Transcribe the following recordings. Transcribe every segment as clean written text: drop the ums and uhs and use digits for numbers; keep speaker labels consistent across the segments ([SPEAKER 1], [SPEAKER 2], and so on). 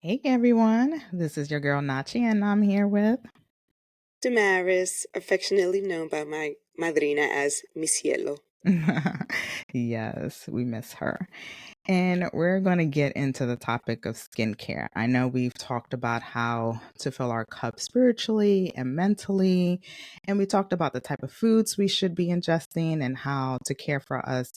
[SPEAKER 1] Hey everyone, this is your girl Nachi, and I'm here with.
[SPEAKER 2] Damaris, affectionately known by my madrina as Mi Cielo.
[SPEAKER 1] Yes, we miss her. And we're going to get into the topic of skincare. I know we've talked about how to fill our cup spiritually and mentally, and we talked about the type of foods we should be ingesting and how to care for us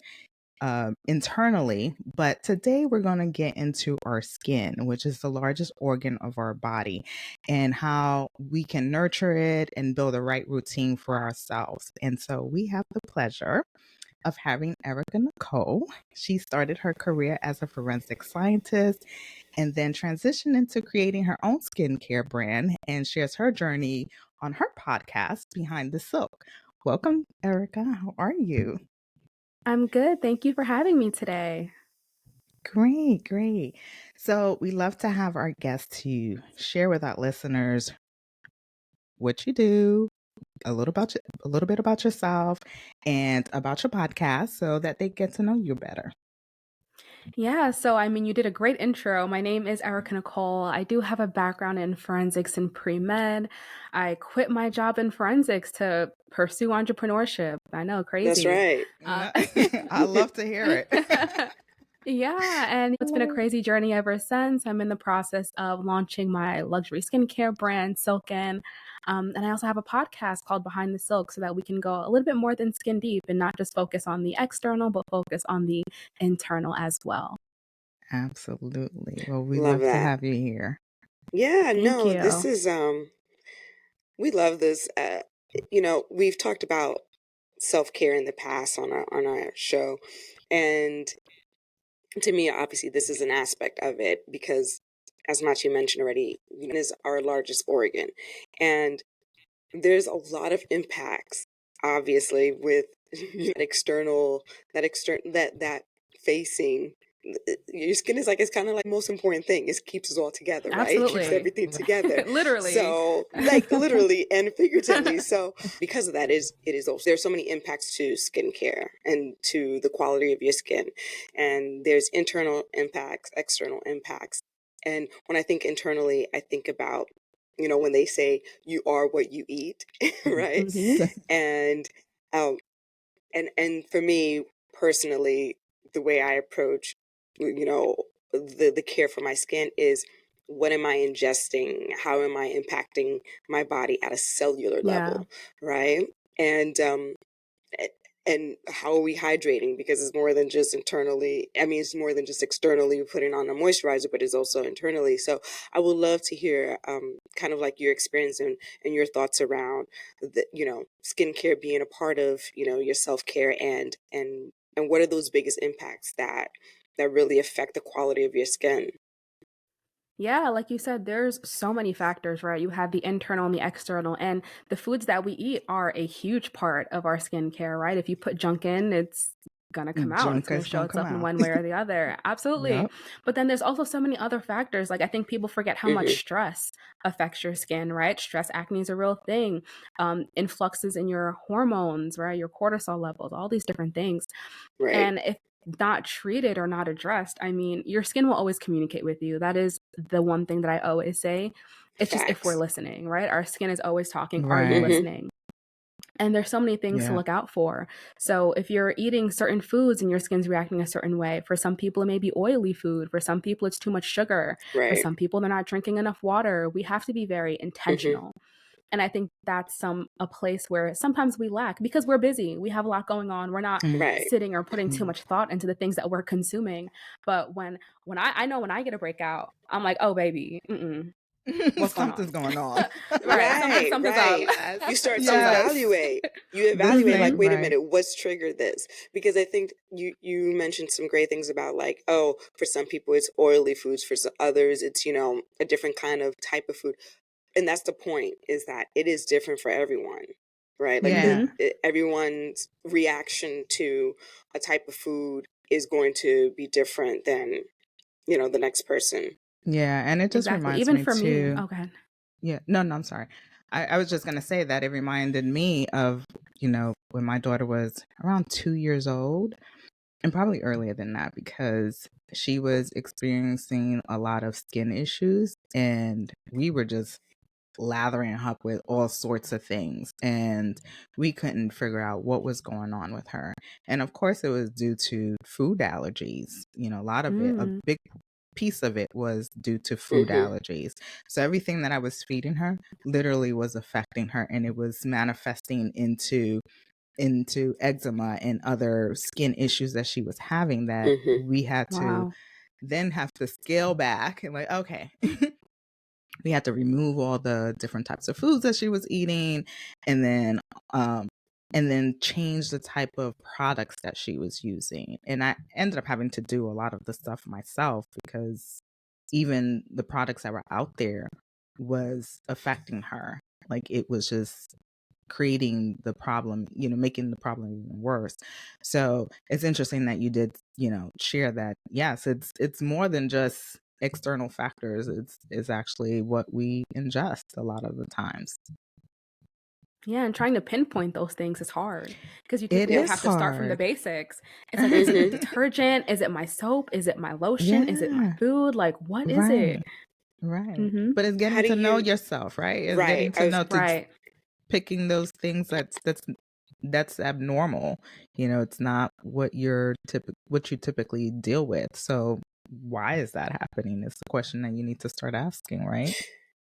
[SPEAKER 1] internally. But today we're going to get into our skin, which is the largest organ of our body, and how we can nurture it and build the right routine for ourselves. And so we have the pleasure of having Ericka Nicole. She started her career as a forensic scientist and then transitioned into creating her own skincare brand and shares her journey on her podcast, Behind the Silk. Welcome, Ericka. How are you?
[SPEAKER 3] I'm good. Thank you for having me today.
[SPEAKER 1] Great, great. So we love to have our guests to share with our listeners what you do, a little bit about yourself, and about your podcast, so that they get to know you better.
[SPEAKER 3] Yeah, you did a great intro. My name is Ericka Nicole. I do have a background in forensics and pre-med. I quit my job in forensics to pursue entrepreneurship. I know,
[SPEAKER 2] That's
[SPEAKER 3] crazy.
[SPEAKER 2] right.
[SPEAKER 1] I love to hear it.
[SPEAKER 3] Yeah, and it's been a crazy journey ever since. I'm in the process of launching my luxury skincare brand, Silken. And I also have a podcast called Behind the Silk so that we can go a little bit more than skin deep and not just focus on the external, but focus on the internal as well.
[SPEAKER 1] Absolutely. Well, we
[SPEAKER 2] Love
[SPEAKER 1] love to
[SPEAKER 2] that.
[SPEAKER 1] have you here.
[SPEAKER 2] Yeah,
[SPEAKER 3] Thank
[SPEAKER 2] no, this
[SPEAKER 3] you.
[SPEAKER 2] is we love this. We've talked about self-care in the past on our show. And to me, obviously this is an aspect of it because as Machi mentioned already, is our largest organ. And there's a lot of impacts, obviously, with that facing your skin is like it's kind of like the most important thing. It keeps us all together, right? It keeps
[SPEAKER 3] Absolutely.
[SPEAKER 2] everything together.
[SPEAKER 3] Literally.
[SPEAKER 2] So, like literally and figuratively. So, because of that, it is also there's so many impacts to skincare and to the quality of your skin, and there's internal impacts, external impacts. And when I think internally, I think about when they say you are what you eat, right?
[SPEAKER 3] hmm
[SPEAKER 2] And um and for me personally, the way I approach the care for my skin is what am I ingesting? How am I impacting my body at a cellular
[SPEAKER 3] Yeah.
[SPEAKER 2] level, right? And a- and how are we hydrating, because it's more than just internally. I mean, it's more than just externally putting on a moisturizer, but it's also internally. So I would love to hear kind of like your experience and your thoughts around the skincare being a part of your self-care, and what are those biggest impacts that really affect the quality of your skin.
[SPEAKER 3] Yeah, like you said, there's so many factors, right? You have the internal and the external, and the foods that we eat are a huge part of our skincare, right? If you put junk in, it's gonna come out. It's
[SPEAKER 1] Junk
[SPEAKER 3] gonna
[SPEAKER 1] is
[SPEAKER 3] show
[SPEAKER 1] gonna come
[SPEAKER 3] itself in
[SPEAKER 1] out.
[SPEAKER 3] one way or the other. Absolutely.
[SPEAKER 1] Yep.
[SPEAKER 3] But then there's also so many other factors. Like I think people forget how much
[SPEAKER 2] Hmm.
[SPEAKER 3] stress affects your skin, right? Stress acne is a real thing. Influxes in your hormones, right? Your cortisol levels, all these different things.
[SPEAKER 2] Right.
[SPEAKER 3] And if not treated or not addressed, your skin will always communicate with you. That is the one thing that I always say. It's just if we're
[SPEAKER 2] Facts.
[SPEAKER 3] listening, right? Our skin is always talking. Are you
[SPEAKER 1] Right.
[SPEAKER 2] Hmm.
[SPEAKER 3] listening? And there's so many things to
[SPEAKER 1] Yeah.
[SPEAKER 3] look out for. So if you're eating certain foods and your skin's reacting a certain way, for some people it may be oily food, for some people it's too much sugar, for
[SPEAKER 2] Right.
[SPEAKER 3] some people they're not drinking enough water. We have to be very
[SPEAKER 2] Hmm.
[SPEAKER 3] intentional. And I think that's a place where sometimes we lack because we're busy. We have a lot going on. We're not
[SPEAKER 2] Right.
[SPEAKER 3] sitting or putting too
[SPEAKER 1] Mhm.
[SPEAKER 3] much thought into the things that we're consuming. But when I know when I get a breakout, I'm like, oh baby, what's going
[SPEAKER 1] Something's
[SPEAKER 3] on?
[SPEAKER 1] going on.
[SPEAKER 3] Right,
[SPEAKER 2] Right,
[SPEAKER 3] something's up.
[SPEAKER 2] right.
[SPEAKER 1] Yes.
[SPEAKER 2] You start to
[SPEAKER 3] Something's up.
[SPEAKER 1] Yes.
[SPEAKER 2] evaluate. You
[SPEAKER 1] The
[SPEAKER 2] evaluate like,
[SPEAKER 1] same,
[SPEAKER 2] wait a
[SPEAKER 1] right.
[SPEAKER 2] minute, what's triggered this? Because I think you mentioned some great things about like, oh, for some people it's oily foods, for others it's, a different kind of type of food. And that's the point, is that it is different for everyone, right? Like
[SPEAKER 1] Yeah.
[SPEAKER 3] hmm
[SPEAKER 2] everyone's reaction to a type of food is going to be different than, the next person.
[SPEAKER 1] Yeah. And it just
[SPEAKER 3] Exactly.
[SPEAKER 1] reminds
[SPEAKER 3] Even
[SPEAKER 1] me
[SPEAKER 3] for me.
[SPEAKER 1] too.
[SPEAKER 3] Okay.
[SPEAKER 1] Yeah. No, no, I'm sorry. I was just going to say that it reminded me of, when my daughter was around 2 years old. and probably earlier than that, because she was experiencing a lot of skin issues, and we were just lathering her up with all sorts of things, and we couldn't figure out what was going on with her. And of course it was due to food allergies. A lot of it, a
[SPEAKER 3] Mm.
[SPEAKER 1] big piece of it, was due to food
[SPEAKER 2] Mm-hmm.
[SPEAKER 1] allergies. So everything that I was feeding her literally was affecting her, and it was manifesting into eczema and other skin issues that she was having, that
[SPEAKER 2] Mm-hmm.
[SPEAKER 1] we had to
[SPEAKER 3] Wow.
[SPEAKER 1] then have to scale back and, like, okay, we had to remove all the different types of foods that she was eating, and then um change the type of products that she was using. And I ended up having to do a lot of the stuff myself, because even the products that were out there was affecting her. Like, it was just creating the problem, making the problem even worse. So it's interesting that you did, share that. Yes, it's more than just external factors. It's actually what we ingest a lot of the times.
[SPEAKER 3] Yeah, and trying to pinpoint those things is hard because you
[SPEAKER 1] It
[SPEAKER 3] typically
[SPEAKER 1] is
[SPEAKER 3] have to start from the
[SPEAKER 1] hard.
[SPEAKER 3] basics. It's like, is it the
[SPEAKER 2] Mm-hmm.
[SPEAKER 3] detergent? Is it my soap? Is it my lotion? Is it my
[SPEAKER 1] Yeah,
[SPEAKER 3] food? Like, what is it?
[SPEAKER 1] right, right.
[SPEAKER 3] Mm-hmm.
[SPEAKER 1] But it's
[SPEAKER 2] How
[SPEAKER 1] getting
[SPEAKER 2] do
[SPEAKER 1] to know
[SPEAKER 2] you?
[SPEAKER 1] yourself, right? It's
[SPEAKER 2] Right.
[SPEAKER 1] getting
[SPEAKER 2] I
[SPEAKER 1] to
[SPEAKER 2] was.
[SPEAKER 1] know to
[SPEAKER 3] Right.
[SPEAKER 1] picking those things that's abnormal. It's not what you typically deal with. So why is that happening? It's the question that you need to start asking, right?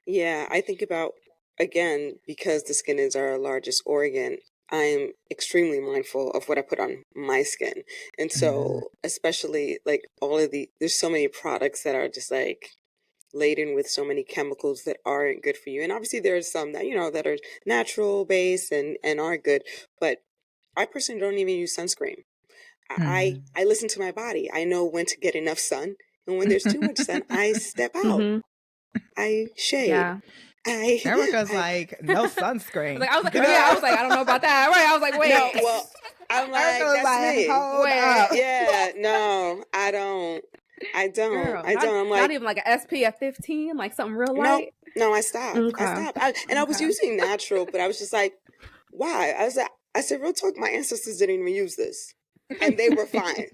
[SPEAKER 2] Yeah, I think about, again, because the skin is our largest organ, I'm extremely mindful of what I put on my skin. And
[SPEAKER 1] Mm-hmm.
[SPEAKER 2] so, especially like there's so many products that are just like laden with so many chemicals that aren't good for you. And obviously there are some that, that are natural based and are good, but I personally don't even use sunscreen. I listen to my body. I know when to get enough sun, and when there's too much sun, I step out.
[SPEAKER 3] Mm-hmm.
[SPEAKER 2] I shade.
[SPEAKER 3] Yeah.
[SPEAKER 2] I,
[SPEAKER 1] Erica's
[SPEAKER 2] I
[SPEAKER 1] like, no sunscreen,
[SPEAKER 3] I was like, yeah, I
[SPEAKER 1] girl.
[SPEAKER 3] was like, I don't know about that. Right. I was like,
[SPEAKER 2] no,
[SPEAKER 3] wait,
[SPEAKER 2] well, I'm
[SPEAKER 1] Erica
[SPEAKER 2] like,
[SPEAKER 1] was
[SPEAKER 2] that's
[SPEAKER 1] like,
[SPEAKER 2] me.
[SPEAKER 1] hold
[SPEAKER 3] wait,
[SPEAKER 1] up.
[SPEAKER 2] Yeah, no, I don't. I don't.
[SPEAKER 3] girl,
[SPEAKER 2] I don't. I'm
[SPEAKER 3] not
[SPEAKER 2] like,
[SPEAKER 3] even like a SPF 15, like something real
[SPEAKER 2] no,
[SPEAKER 3] light.
[SPEAKER 2] no, I stopped. I
[SPEAKER 3] Okay.
[SPEAKER 2] stopped. And I was
[SPEAKER 3] Okay.
[SPEAKER 2] using natural, but I was just like, why? I said, real talk, my ancestors didn't even use this. And they were fine.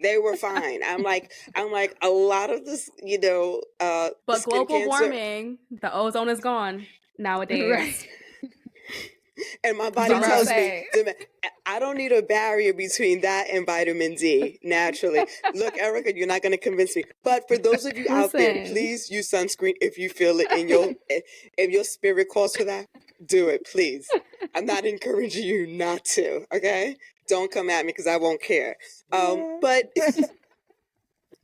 [SPEAKER 2] They were fine. I'm like, a lot of this,
[SPEAKER 3] But
[SPEAKER 2] skin
[SPEAKER 3] global
[SPEAKER 2] cancer.
[SPEAKER 3] warming, the ozone is gone
[SPEAKER 1] Right.
[SPEAKER 3] nowadays.
[SPEAKER 2] And my
[SPEAKER 3] That's
[SPEAKER 2] body
[SPEAKER 3] all I'm gonna
[SPEAKER 2] tells me,
[SPEAKER 3] say.
[SPEAKER 2] I don't need a barrier between that and vitamin D naturally. Look, Erica, you're not going to convince me. But for those of you out there,
[SPEAKER 3] Listen.
[SPEAKER 2] please use sunscreen if you feel it in if your spirit calls for that. Do it, please. I'm not encouraging you not to. Okay, don't come at me because I won't care. But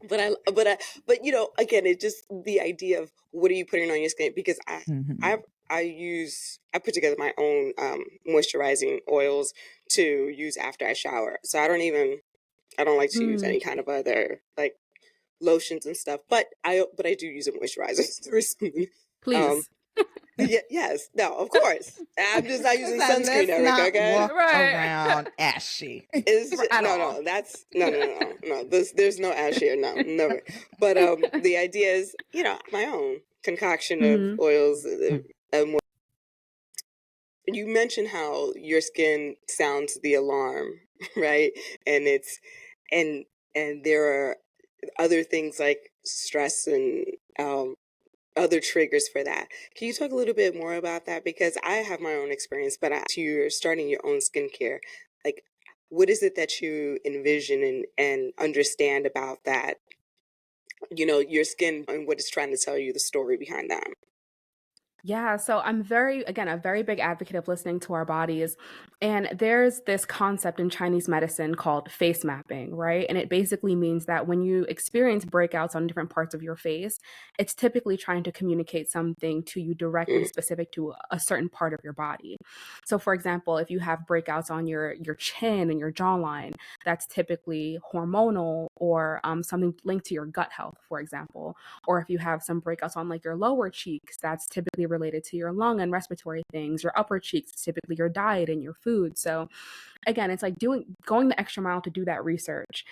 [SPEAKER 2] again, it's just the idea of what are you putting on your skin, because
[SPEAKER 1] Mhm.
[SPEAKER 2] I I put together my own moisturizing oils to use after I shower. So I don't like to use
[SPEAKER 3] Mm,
[SPEAKER 2] any kind of other like lotions and stuff, but I do use a moisturizer through something. Um,
[SPEAKER 3] please.
[SPEAKER 2] yes, no, of course. I'm just not
[SPEAKER 1] It's
[SPEAKER 2] using
[SPEAKER 1] like,
[SPEAKER 2] sunscreen,
[SPEAKER 1] let's
[SPEAKER 2] Erica.
[SPEAKER 1] not
[SPEAKER 2] Okay.
[SPEAKER 1] walk
[SPEAKER 3] Right.
[SPEAKER 1] around ashy.
[SPEAKER 2] It's just,
[SPEAKER 3] At
[SPEAKER 2] no,
[SPEAKER 3] all.
[SPEAKER 2] no, that's no. There's no ash here, no, never. But the idea is, my own concoction of
[SPEAKER 3] Mm-hmm.
[SPEAKER 2] oils. You mentioned how your skin sounds the alarm, right? And it's and and there are other things like stress and other triggers for that. Can you talk a little bit more about that? Because I have my own experience, but you're starting your own skincare. Like, what is it that you envision and understand about that? Your skin and what it's trying to tell you, the story behind that.
[SPEAKER 3] Yeah, so I'm again, a very big advocate of listening to our bodies. And there's this concept in Chinese medicine called face mapping, right? And it basically means that when you experience breakouts on different parts of your face, it's typically trying to communicate something to you directly
[SPEAKER 2] Mm,
[SPEAKER 3] specific to a certain part of your body. So for example, if you have breakouts on your chin and your jawline, that's typically hormonal or something linked to your gut health, for example. Or if you have some breakouts on like your lower cheeks, that's typically related to your lung and respiratory things. Your upper cheeks, typically your diet and your food. So again, it's like going the extra mile to do that research.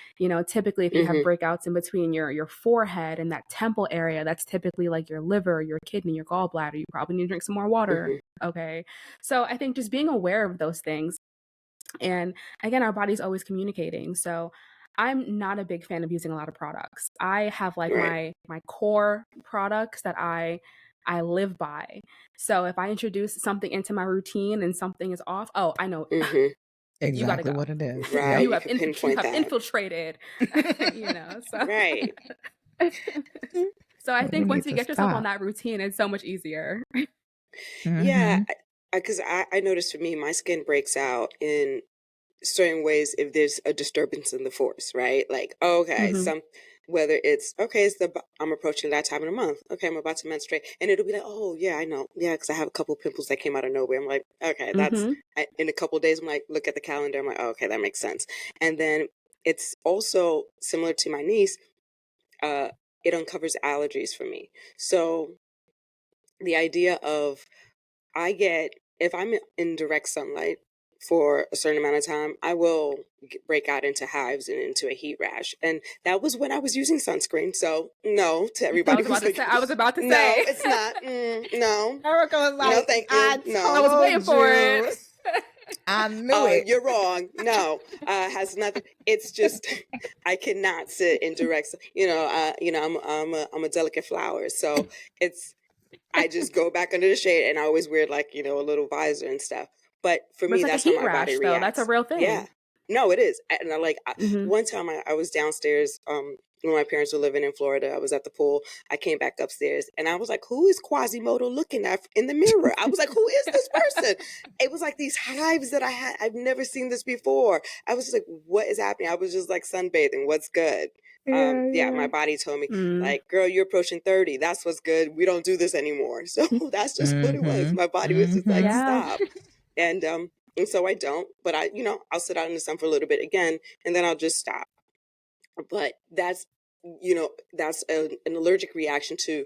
[SPEAKER 3] Typically if you have
[SPEAKER 2] mm-hmm,
[SPEAKER 3] breakouts in between your forehead and that temple area, that's typically like your liver, your kidney, your gallbladder. You probably need to drink some more water.
[SPEAKER 2] mm-hmm,
[SPEAKER 3] Okay. So I think just being aware of those things. And again, our body's always communicating. So I'm not a big fan of using a lot of products. I have like
[SPEAKER 2] Right.
[SPEAKER 3] my core products that I live by. So if I introduce something into my routine and something is off, oh, I know
[SPEAKER 2] Mm-hmm.
[SPEAKER 3] you got to
[SPEAKER 1] Exactly
[SPEAKER 3] go.
[SPEAKER 1] what it is.
[SPEAKER 2] Right.
[SPEAKER 1] Yep.
[SPEAKER 2] You can
[SPEAKER 3] You
[SPEAKER 2] pinpoint
[SPEAKER 3] have
[SPEAKER 2] that.
[SPEAKER 3] infiltrated, so
[SPEAKER 2] Right.
[SPEAKER 3] so I
[SPEAKER 1] We
[SPEAKER 3] think
[SPEAKER 1] need
[SPEAKER 3] once you
[SPEAKER 1] to
[SPEAKER 3] get yourself on
[SPEAKER 1] stop.
[SPEAKER 3] that routine, it's so much easier.
[SPEAKER 2] Yeah.
[SPEAKER 1] Hmm.
[SPEAKER 2] Because I noticed for me, my skin breaks out in certain ways if there's a disturbance in the force, right? Like, okay,
[SPEAKER 3] Hmm.
[SPEAKER 2] whether it's okay, I'm approaching that time of the month. Okay, I'm about to menstruate, and it'll be like, oh yeah, I know, yeah, because I have a couple pimples that came out of nowhere. I'm like, okay,
[SPEAKER 3] Hmm.
[SPEAKER 2] in a couple of days. I'm like, look at the calendar. I'm like, oh, okay, that makes sense. And then it's also similar to my niece. Uh, it uncovers allergies for me. So the idea of if I'm in direct sunlight for a certain amount of time, I will break out into hives and into a heat rash. And that was when I was using sunscreen. So no, to everybody who's like,
[SPEAKER 3] I was about to
[SPEAKER 2] no,
[SPEAKER 3] say.
[SPEAKER 2] it's not. No,
[SPEAKER 1] Ericka was
[SPEAKER 2] no,
[SPEAKER 1] like,
[SPEAKER 2] thank
[SPEAKER 1] I
[SPEAKER 2] you.
[SPEAKER 3] I
[SPEAKER 2] No.
[SPEAKER 3] was waiting
[SPEAKER 1] told
[SPEAKER 3] for it.
[SPEAKER 1] you. I knew it.
[SPEAKER 2] You're wrong. No, has nothing. It's just I cannot sit in direct. I'm a delicate flower, so it's I just go back under the shade and I always wear like, a little visor and stuff. But for
[SPEAKER 3] But
[SPEAKER 2] me,
[SPEAKER 3] it's like a
[SPEAKER 2] that's how
[SPEAKER 3] heat
[SPEAKER 2] my body
[SPEAKER 3] rash, though. That's a
[SPEAKER 2] reacts.
[SPEAKER 3] real
[SPEAKER 2] Yeah.
[SPEAKER 3] thing.
[SPEAKER 2] No, it is. And
[SPEAKER 3] Hmm.
[SPEAKER 2] one time I was downstairs, when my parents were living in Florida. I was at the pool. I came back upstairs and I was like, who is Quasimodo looking at in the mirror? I was like, who is this person? It was like these hives that I had. I've never seen this before. I was just like, what is happening? I was just like sunbathing. What's good? Yeah, my body told me,
[SPEAKER 3] Mm.
[SPEAKER 2] like, girl, you're approaching 30. That's what's good. We don't do this anymore. So that's just what it was.
[SPEAKER 1] Hmm.
[SPEAKER 2] My body was just like,
[SPEAKER 1] Hmm.
[SPEAKER 3] Yeah.
[SPEAKER 2] stop. And so I don't, but I'll sit out in the sun for a little bit again, and then I'll just stop. But that's an allergic reaction to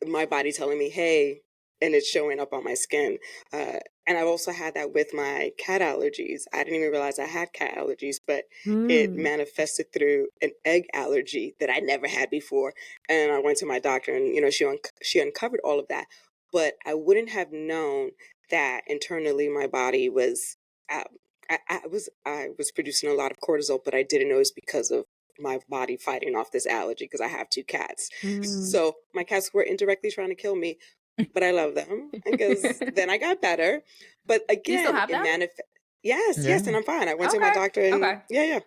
[SPEAKER 2] my body telling me, hey, and it's showing up on my skin. And I've also had that with my cat allergies. I didn't even realize I had cat allergies, but it
[SPEAKER 3] Mm.
[SPEAKER 2] manifested through an egg allergy that I never had before. And I went to my doctor, and she uncovered all of that. But I wouldn't have known that internally my body was. Uh, I was producing a lot of cortisol, but I didn't know it was because of my body fighting off this allergy because I have two cats.
[SPEAKER 3] Mm.
[SPEAKER 2] So my cats were indirectly trying to kill me, but I love them because then I got better. But
[SPEAKER 3] Do you still
[SPEAKER 2] again,
[SPEAKER 3] have
[SPEAKER 2] it
[SPEAKER 3] them?
[SPEAKER 2] manifest. Yes, yes, and
[SPEAKER 1] Yeah.
[SPEAKER 2] I'm fine. I went to my
[SPEAKER 3] Okay.
[SPEAKER 2] doctor, and
[SPEAKER 3] Okay.
[SPEAKER 2] yeah.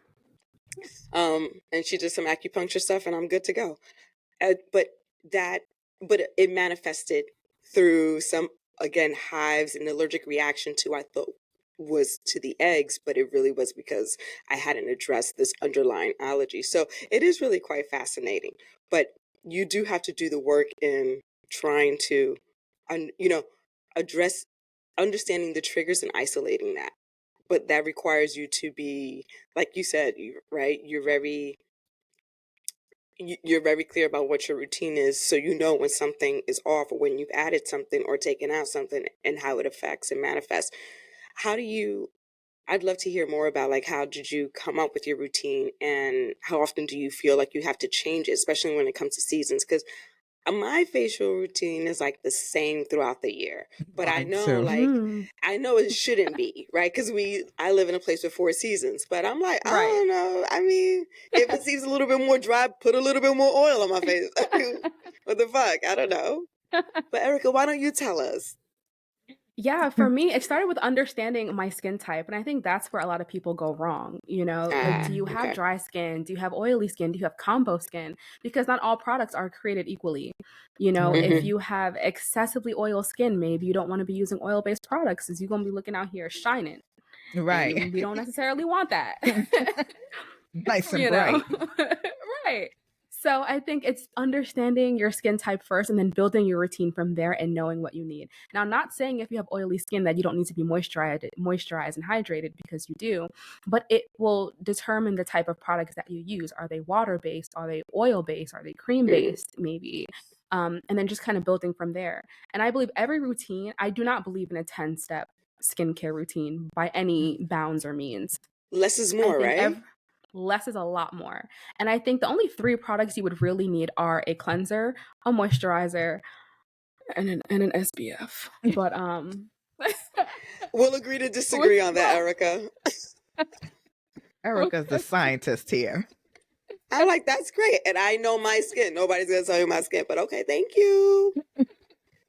[SPEAKER 2] And she did some acupuncture stuff, and I'm good to go. But that, but it manifested through some, again, hives and allergic reaction to, I thought, was to the eggs, but it really was because I hadn't addressed this underlying allergy. So it is really quite fascinating. But you do have to do the work in trying to, address understanding the triggers and isolating that. But that requires you to be, like you said, right? You're very clear about what your routine is, so you know when something is off or when you've added something or taken out something and how it affects and manifests. How do you I'd love to hear more about, like, how did you come up with your routine and how often do you feel like you have to change it, especially when it comes to seasons? Because my facial routine is like the same throughout the year, but
[SPEAKER 1] Mine too.
[SPEAKER 3] Mm.
[SPEAKER 2] I know it shouldn't be, right? Because I live in a place with four seasons, but I'm like, I
[SPEAKER 3] Right.
[SPEAKER 2] don't know. I mean, if it seems a little bit more dry, put a little bit more oil on my face. I mean, what the fuck? I don't know. But Ericka, why don't you tell us?
[SPEAKER 3] Yeah, for me, it started with understanding my skin type. And I think that's where a lot of people go wrong. Like, do you have
[SPEAKER 2] Okay.
[SPEAKER 3] dry skin? Do you have oily skin? Do you have combo skin? Because not all products are created equally. If
[SPEAKER 2] Mm-hmm.
[SPEAKER 3] you have excessively oil skin, maybe you don't want to be using oil based products, as you're going to be looking out here shining.
[SPEAKER 1] Right.
[SPEAKER 3] And we don't necessarily want that.
[SPEAKER 1] Nice and
[SPEAKER 3] you know?
[SPEAKER 1] bright.
[SPEAKER 3] Right. So I think it's understanding your skin type first and then building your routine from there and knowing what you need. Now, I'm not saying if you have oily skin that you don't need to be moisturized and hydrated, because you do, but it will determine the type of products that you use. Are they water-based? Are they oil-based? Are they
[SPEAKER 2] Mm-hmm.
[SPEAKER 3] cream-based? Maybe. And then just kind of building from there. And I believe every routine, I do not believe in a 10-step skincare routine by any bounds or means.
[SPEAKER 2] Less is
[SPEAKER 3] I
[SPEAKER 2] more,
[SPEAKER 3] think
[SPEAKER 2] right?
[SPEAKER 3] less is a lot more. And I think the only three products you would really need are a cleanser, a moisturizer, and an SPF. But
[SPEAKER 2] We'll agree to disagree on that, Ericka.
[SPEAKER 1] Ericka's the
[SPEAKER 3] Okay.
[SPEAKER 1] scientist here.
[SPEAKER 2] I'm like, that's great. And I know my skin. Nobody's going to tell you my skin, but okay, thank you.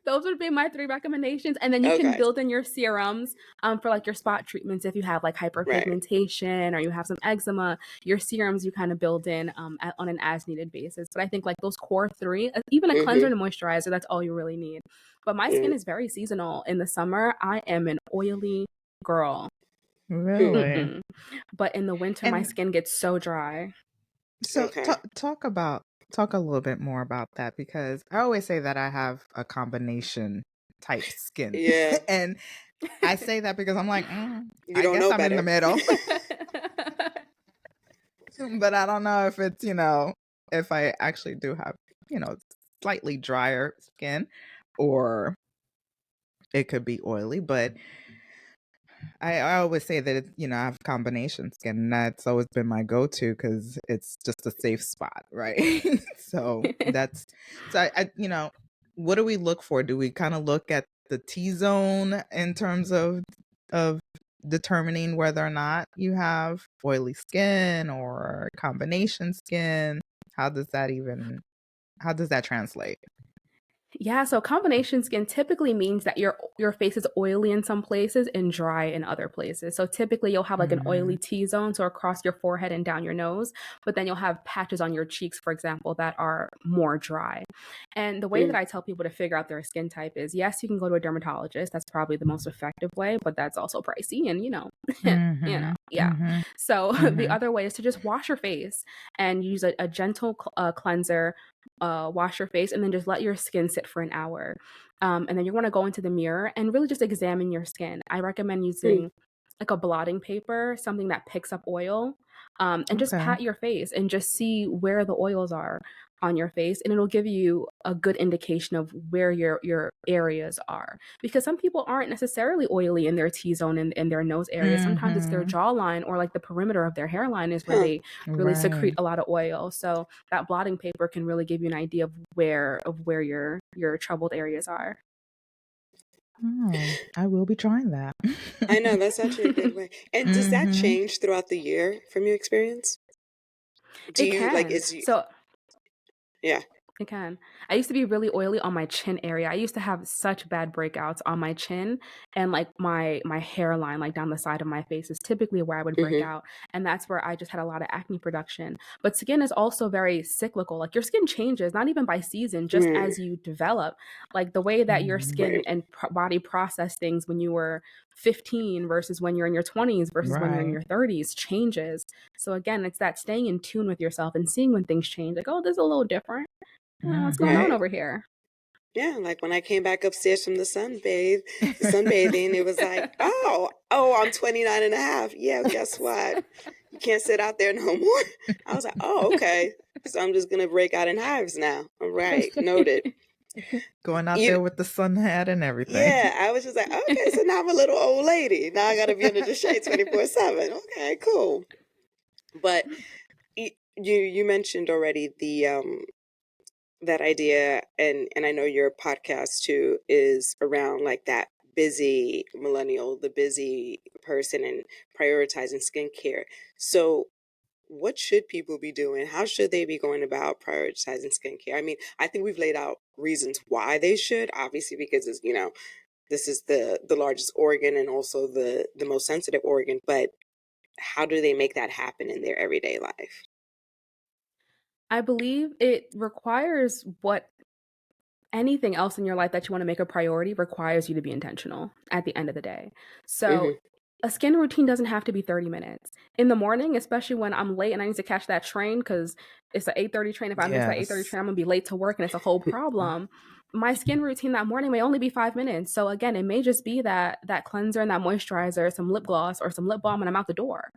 [SPEAKER 3] Those would be my 3 recommendations. And then you can
[SPEAKER 2] Okay.
[SPEAKER 3] build in your serums for like your spot treatments. If you have like
[SPEAKER 2] Right.
[SPEAKER 3] hyperpigmentation or you have some eczema, your serums you kind of build in on an as needed basis. But I think like those core 3, even a cleanser and a moisturizer, that's all you really need. But my skin is very seasonal. In the summer, I am an oily girl.
[SPEAKER 1] Really?
[SPEAKER 3] But in the winter, my
[SPEAKER 1] And
[SPEAKER 3] skin gets so dry.
[SPEAKER 1] so
[SPEAKER 2] Okay.
[SPEAKER 1] talk a little bit more about that, because I always say that I have a combination type skin.
[SPEAKER 2] Yeah.
[SPEAKER 1] And I say that because I'm like,
[SPEAKER 2] You
[SPEAKER 1] I
[SPEAKER 2] don't
[SPEAKER 1] guess
[SPEAKER 2] know
[SPEAKER 1] I'm in the
[SPEAKER 2] better.
[SPEAKER 1] middle. But I don't know if it's, if I actually do have, slightly drier skin, or it could be oily. But I always say that, I have combination skin, and that's always been my go-to because it's just a safe spot, right? so that's, what do we look for? Do we kind of look at the T-zone in terms of determining whether or not you have oily skin or combination skin? How does that translate?
[SPEAKER 3] Yeah, so combination skin typically means that your face is oily in some places and dry in other places. So typically you'll have like an
[SPEAKER 1] Mm-hmm.
[SPEAKER 3] oily T-zone, so across your forehead and down your nose, but then you'll have patches on your cheeks, for example, that are more dry. And the way that I tell people to figure out their skin type is, yes, you can go to a dermatologist. That's probably the most effective way, but that's also pricey and
[SPEAKER 1] Mm-hmm.
[SPEAKER 3] yeah.
[SPEAKER 1] Mm-hmm.
[SPEAKER 3] So the
[SPEAKER 1] Mm-hmm.
[SPEAKER 3] other way is to just wash your face and use a gentle cleanser, wash your face, and then just let your skin sit for an hour. And then you want to go into the mirror and really just examine your skin. I recommend using like a blotting paper, something that picks up oil, and just
[SPEAKER 1] Okay.
[SPEAKER 3] pat your face and just see where the oils are on your face, and it'll give you a good indication of where your areas are, because some people aren't necessarily oily in their T-zone and in their nose area. Sometimes it's their
[SPEAKER 1] Mm-hmm.
[SPEAKER 3] jawline or like the perimeter of their hairline is where
[SPEAKER 2] Huh.
[SPEAKER 3] they really secrete
[SPEAKER 1] Right.
[SPEAKER 3] a lot of oil. So that blotting paper can really give you an idea of where your troubled areas are.
[SPEAKER 1] Oh, I will be trying that.
[SPEAKER 2] I know that's actually a good way. And does that
[SPEAKER 1] Mm-hmm.
[SPEAKER 2] change throughout the year from your experience? Do
[SPEAKER 3] It
[SPEAKER 2] you like
[SPEAKER 3] can.
[SPEAKER 2] is you
[SPEAKER 3] So
[SPEAKER 2] yeah.
[SPEAKER 3] it can. I used to be really oily on my chin area. I used to have such bad breakouts on my chin, and like my hairline, like down the side of my face, is typically where I would break
[SPEAKER 2] Mm-hmm.
[SPEAKER 3] out, and that's where I just had a lot of acne production. But skin is also very cyclical. Like your skin changes, not even by season, just
[SPEAKER 2] Right.
[SPEAKER 3] as you develop. Like the way that your
[SPEAKER 1] Mm-hmm.
[SPEAKER 3] skin
[SPEAKER 2] Right.
[SPEAKER 3] and body process things when you were 15 versus when you're in your 20s versus when you're in
[SPEAKER 1] Right.
[SPEAKER 3] your 30s changes. So again, it's that staying in tune with yourself and seeing when things change. Like, oh, this is a little different. What's going on
[SPEAKER 1] Mm-hmm.
[SPEAKER 2] Right.
[SPEAKER 3] over here?
[SPEAKER 2] Yeah, like when I came back upstairs from the sunbathing, it was like, oh, I'm 29 and a half. Yeah, guess what? You can't sit out there no more. I was like, oh, okay. So I'm just gonna break out in hives now. All right, noted.
[SPEAKER 1] Going out
[SPEAKER 2] You
[SPEAKER 1] there with the sun hat and everything.
[SPEAKER 2] Yeah, I was just like, okay, so now I'm a little old lady. Now I gotta be under the shade 24/7. Okay, cool. But you mentioned already the that idea, and I know your podcast too is around like that busy millennial, the busy person, and prioritizing skincare. So what should people be doing? How should they be going about prioritizing skincare? I mean, I think we've laid out reasons why they should, obviously, because it's, this is the largest organ and also the most sensitive organ, but how do they make that happen in their everyday life?
[SPEAKER 3] I believe it requires what anything else in your life that you want to make a priority requires you to be intentional at the end of the day. So
[SPEAKER 2] Hmm.
[SPEAKER 3] a skin routine doesn't have to be 30 minutes. In the morning, especially when I'm late and I need to catch that train because it's an 8:30 train. If I miss that 8:30
[SPEAKER 1] Yes.
[SPEAKER 3] train, I'm gonna be late to work and it's a whole problem. My skin routine that morning may only be 5 minutes. So again, it may just be that cleanser and that moisturizer, some lip gloss or some lip balm, and I'm out the door.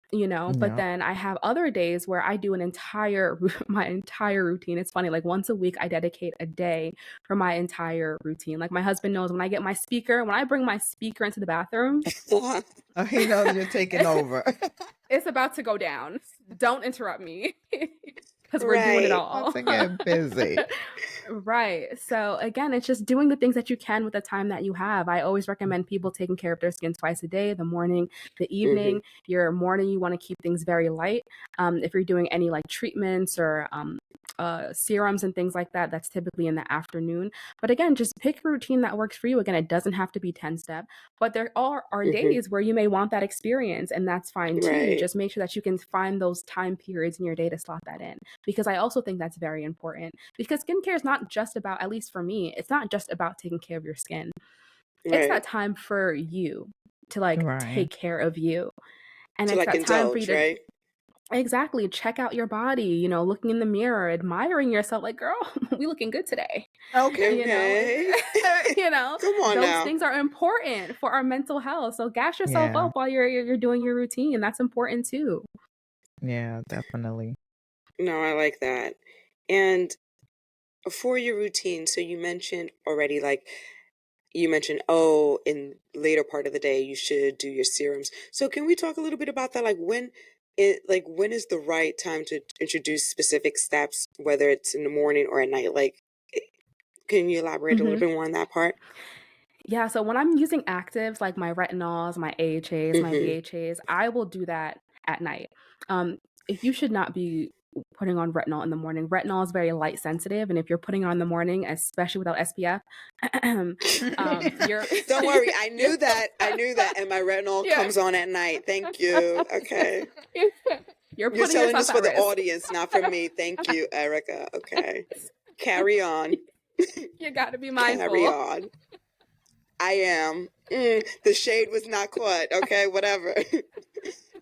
[SPEAKER 3] But
[SPEAKER 1] Yep.
[SPEAKER 3] then I have other days where I do my entire routine. It's funny, like once a week I dedicate a day for my entire routine. Like my husband knows when I bring my speaker into the bathroom,
[SPEAKER 1] Oh, he knows you're taking over.
[SPEAKER 3] it's about to go down. Don't interrupt me. because we're doing it
[SPEAKER 2] Right.
[SPEAKER 3] all.
[SPEAKER 1] to get busy.
[SPEAKER 3] Right. So again, it's just doing the things that you can with the time that you have. I always recommend people taking care of their skin twice a day, the morning, the evening. Your morning, you want to keep things very light. If you're doing any like treatments or serums and things like that, that's typically in the afternoon. But again, just pick a routine that works for you. Again, it doesn't have to be 10-step, but there are days where you may want that experience, and that's fine too.
[SPEAKER 2] Right.
[SPEAKER 3] Just make sure that you can find those time periods in your day to slot that in, because I also think that's very important, because skincare is not just about, at least for me, it's not just about taking care of your skin. It's that
[SPEAKER 2] Right.
[SPEAKER 3] time for you to like
[SPEAKER 1] Right.
[SPEAKER 3] take care of you. And
[SPEAKER 2] To
[SPEAKER 3] it's
[SPEAKER 2] like
[SPEAKER 3] that time for you
[SPEAKER 2] indulge,
[SPEAKER 3] to
[SPEAKER 2] right?
[SPEAKER 3] exactly check out your body, looking in the mirror, admiring yourself, like, girl, we looking good today.
[SPEAKER 1] Okay.
[SPEAKER 2] Okay. Come on
[SPEAKER 3] Those
[SPEAKER 2] now.
[SPEAKER 3] things are important for our mental health. So gas yourself
[SPEAKER 1] Yeah.
[SPEAKER 3] up while you're doing your routine. That's important too.
[SPEAKER 1] Yeah, definitely.
[SPEAKER 2] No, I like that. And for your routine, so you mentioned already, like, you mentioned, oh, in later part of the day, you should do your serums. So can we talk a little bit about that? When is the right time to introduce specific steps, whether it's in the morning or at night? Like, eh, can you elaborate a little
[SPEAKER 3] Mhm.
[SPEAKER 2] bit more on that part?
[SPEAKER 3] Yeah, so when I'm using actives like my retinols, my AHAs, my
[SPEAKER 2] Mm-hmm.
[SPEAKER 3] BHAs, I will do that at night. If you should not be putting on retinol in the morning. Retinol is very light sensitive, and if you're putting it on in the morning, especially without SPF, you're
[SPEAKER 2] Don't worry, I
[SPEAKER 3] you're
[SPEAKER 2] knew that. I knew that, and my retinol
[SPEAKER 3] yeah.
[SPEAKER 2] comes on at night. Thank you. Okay.
[SPEAKER 3] You're
[SPEAKER 2] You're
[SPEAKER 3] putting
[SPEAKER 2] telling
[SPEAKER 3] yourself
[SPEAKER 2] this
[SPEAKER 3] at
[SPEAKER 2] for the
[SPEAKER 3] risk.
[SPEAKER 2] audience, not for me. Thank you, Ericka. Okay. Carry on.
[SPEAKER 3] You got to be
[SPEAKER 2] Carry
[SPEAKER 3] mindful.
[SPEAKER 2] on. I am. The shade was not caught. Okay, whatever.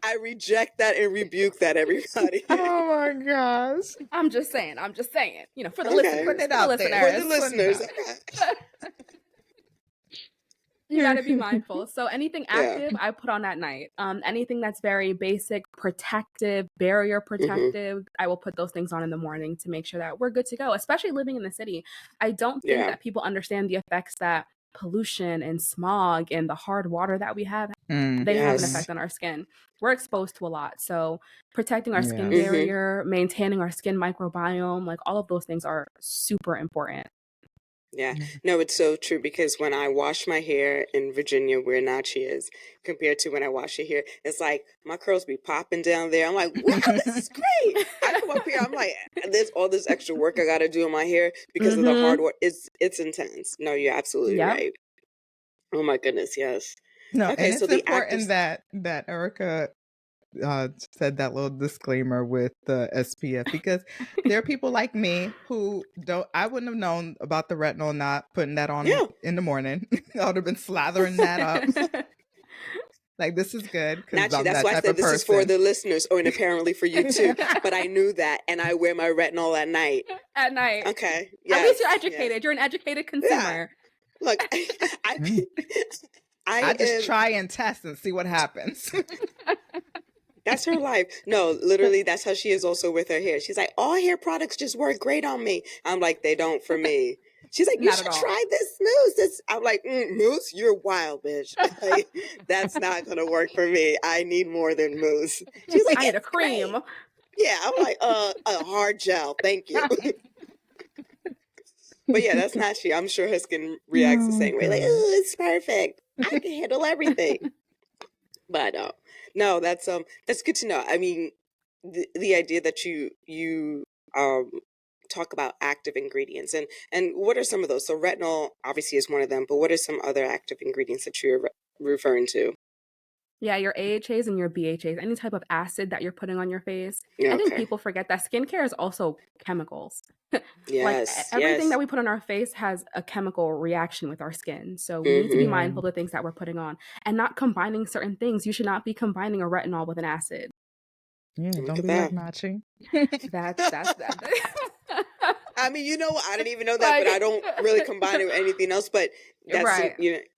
[SPEAKER 2] I reject that and rebuke that, everybody.
[SPEAKER 1] Oh my gosh.
[SPEAKER 3] I'm just saying, for the
[SPEAKER 2] Okay.
[SPEAKER 1] Putting
[SPEAKER 3] listeners,
[SPEAKER 1] it
[SPEAKER 3] for the
[SPEAKER 1] out there.
[SPEAKER 2] For the
[SPEAKER 3] listeners.
[SPEAKER 1] Just putting it
[SPEAKER 2] listeners.
[SPEAKER 1] out
[SPEAKER 2] Okay.
[SPEAKER 3] You got to be mindful. So anything
[SPEAKER 2] Yeah.
[SPEAKER 3] active, I put on at night. Anything that's very basic, protective, barrier
[SPEAKER 2] hmm
[SPEAKER 3] protective, I will put those things on in the morning to make sure that we're good to go, especially living in the city. I don't think
[SPEAKER 2] Yeah.
[SPEAKER 3] that people understand the effects that pollution and smog and the hard water that we have, they have an
[SPEAKER 2] Yes.
[SPEAKER 3] effect on our skin. We're exposed to a lot. So protecting our skin
[SPEAKER 1] Yes.
[SPEAKER 2] hmm
[SPEAKER 3] barrier, maintaining our skin microbiome, like all of those things are super important.
[SPEAKER 2] Yeah. No, it's so true because when I wash my hair in Virginia, where Nachi is, compared to when I wash it here, it's like my curls be popping down there. I'm like, wow, this is great. I come up here, I'm like, there's all this extra work I got to do on my hair because of the hard work. It's intense. No, you're absolutely
[SPEAKER 3] Yep.
[SPEAKER 2] right. Oh my goodness, yes.
[SPEAKER 1] No,
[SPEAKER 2] Okay,
[SPEAKER 1] and
[SPEAKER 2] so
[SPEAKER 1] it's
[SPEAKER 2] the active.
[SPEAKER 1] important that Erica said that little disclaimer with the SPF, because there are people like me who don't. I wouldn't have known about the retinol not putting that on
[SPEAKER 2] Yeah.
[SPEAKER 1] in the morning. I would have been slathering that up. Like, this is good because
[SPEAKER 2] Nachi,
[SPEAKER 1] I'm
[SPEAKER 2] that's
[SPEAKER 1] that
[SPEAKER 2] why I
[SPEAKER 1] type
[SPEAKER 2] said
[SPEAKER 1] of
[SPEAKER 2] this is for
[SPEAKER 1] person.
[SPEAKER 2] the listeners, and apparently for you too. But I knew that, and I wear my retinol at night.
[SPEAKER 3] At night.
[SPEAKER 2] Okay.
[SPEAKER 3] At least
[SPEAKER 2] Yes.
[SPEAKER 3] you're
[SPEAKER 2] Yes.
[SPEAKER 3] educated. You're an educated
[SPEAKER 2] Yeah.
[SPEAKER 3] consumer.
[SPEAKER 2] Look, I
[SPEAKER 1] Mm. I
[SPEAKER 2] I
[SPEAKER 1] just
[SPEAKER 2] am.
[SPEAKER 1] try and test and see what happens.
[SPEAKER 2] That's her life. No, literally, that's how she is also with her hair. She's like, all hair products just work great on me. I'm like, they don't for me. She's like, you
[SPEAKER 3] Not at
[SPEAKER 2] should
[SPEAKER 3] all.
[SPEAKER 2] try this mousse. I'm like, mousse, you're wild, bitch. Like, that's not gonna work for me. I need more than mousse. She's like,
[SPEAKER 3] I need a
[SPEAKER 2] it's great.
[SPEAKER 3] cream.
[SPEAKER 2] Yeah, I'm like, a hard gel, thank you. But yeah, that's not she. I'm sure her skin reacts the
[SPEAKER 1] Oh
[SPEAKER 2] same way. Like,
[SPEAKER 1] god.
[SPEAKER 2] oh, it's perfect. I can handle everything. But no, that's good to know. I mean, the idea that you um talk about active ingredients and what are some of those? So retinol obviously is one of them, but what are some other active ingredients that you're referring to?
[SPEAKER 3] Yeah, your AHAs and your BHAs, any type of acid that you're putting on your face. I think
[SPEAKER 2] Okay.
[SPEAKER 3] people forget that skincare is also chemicals. Like
[SPEAKER 2] Yes.
[SPEAKER 3] everything
[SPEAKER 2] Yes.
[SPEAKER 3] that we put on our face has a chemical reaction with our skin. So we need to be
[SPEAKER 2] Mm-hmm.
[SPEAKER 1] Yeah.
[SPEAKER 3] mindful of the things that we're putting on and not combining certain things. You should not be combining a retinol with an acid.
[SPEAKER 1] Yeah.
[SPEAKER 2] Look
[SPEAKER 1] Don't
[SPEAKER 2] at
[SPEAKER 1] be like
[SPEAKER 2] that.
[SPEAKER 1] Machi.
[SPEAKER 3] That's that.
[SPEAKER 2] I mean, I didn't even know that, but I
[SPEAKER 3] Like
[SPEAKER 2] don't really combine it with anything else. But that's
[SPEAKER 3] right.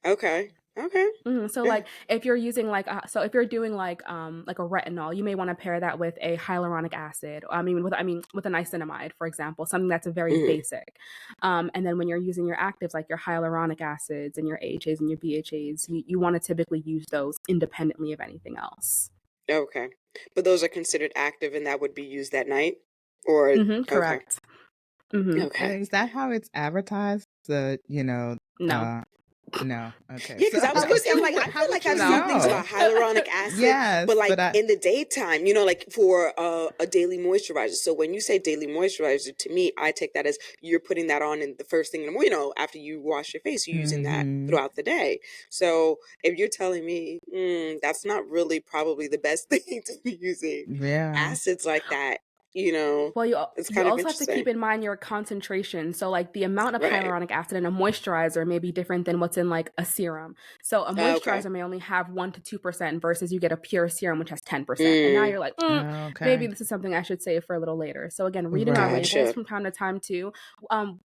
[SPEAKER 2] okay. Okay.
[SPEAKER 3] So
[SPEAKER 2] Yeah.
[SPEAKER 3] like if you're using like so if you're doing like a retinol, you may want to pair that with a hyaluronic acid. With a niacinamide, for example, something that's a very
[SPEAKER 2] hmm
[SPEAKER 3] basic. And then when you're using your actives like your hyaluronic acids and your AHAs and your BHAs, you want to typically use those independently of anything else.
[SPEAKER 2] Okay. But those are considered active, and that would be used at night. Or okay,
[SPEAKER 3] Correct.
[SPEAKER 2] okay.
[SPEAKER 1] Is that how it's advertised?
[SPEAKER 3] No.
[SPEAKER 1] No. Okay.
[SPEAKER 2] Yeah,
[SPEAKER 1] So
[SPEAKER 2] because I was
[SPEAKER 1] how
[SPEAKER 2] gonna
[SPEAKER 1] would
[SPEAKER 2] say, I'm like, I
[SPEAKER 1] how
[SPEAKER 2] feel
[SPEAKER 1] would
[SPEAKER 2] like
[SPEAKER 1] you
[SPEAKER 2] I've seen things
[SPEAKER 1] know?
[SPEAKER 2] about hyaluronic acid,
[SPEAKER 1] Yes,
[SPEAKER 2] but
[SPEAKER 1] but
[SPEAKER 2] like in the daytime, like for a daily moisturizer. So when you say daily moisturizer, to me, I take that as you're putting that on in the first thing in the morning, after you wash your face, you're using that
[SPEAKER 1] Mhm.
[SPEAKER 2] throughout the day. So if you're telling me that's not really probably the best thing to be using
[SPEAKER 1] Yeah.
[SPEAKER 2] acids like that, you know,
[SPEAKER 3] Well,
[SPEAKER 2] it's
[SPEAKER 3] you
[SPEAKER 2] kind of
[SPEAKER 3] also have to keep
[SPEAKER 2] interesting.
[SPEAKER 3] in mind your concentration. So, like the amount of
[SPEAKER 2] Right.
[SPEAKER 3] hyaluronic acid in a moisturizer may be different than what's in like a serum. So, a
[SPEAKER 2] Okay.
[SPEAKER 3] moisturizer may only have 1 to 2% versus you get a pure serum which has 10%. And now
[SPEAKER 2] Mm,
[SPEAKER 3] you're like, maybe
[SPEAKER 1] Okay.
[SPEAKER 3] this is something I should save for a little later. So, again, reading our
[SPEAKER 1] Right.
[SPEAKER 3] labels
[SPEAKER 2] gotcha.
[SPEAKER 3] from time to time too.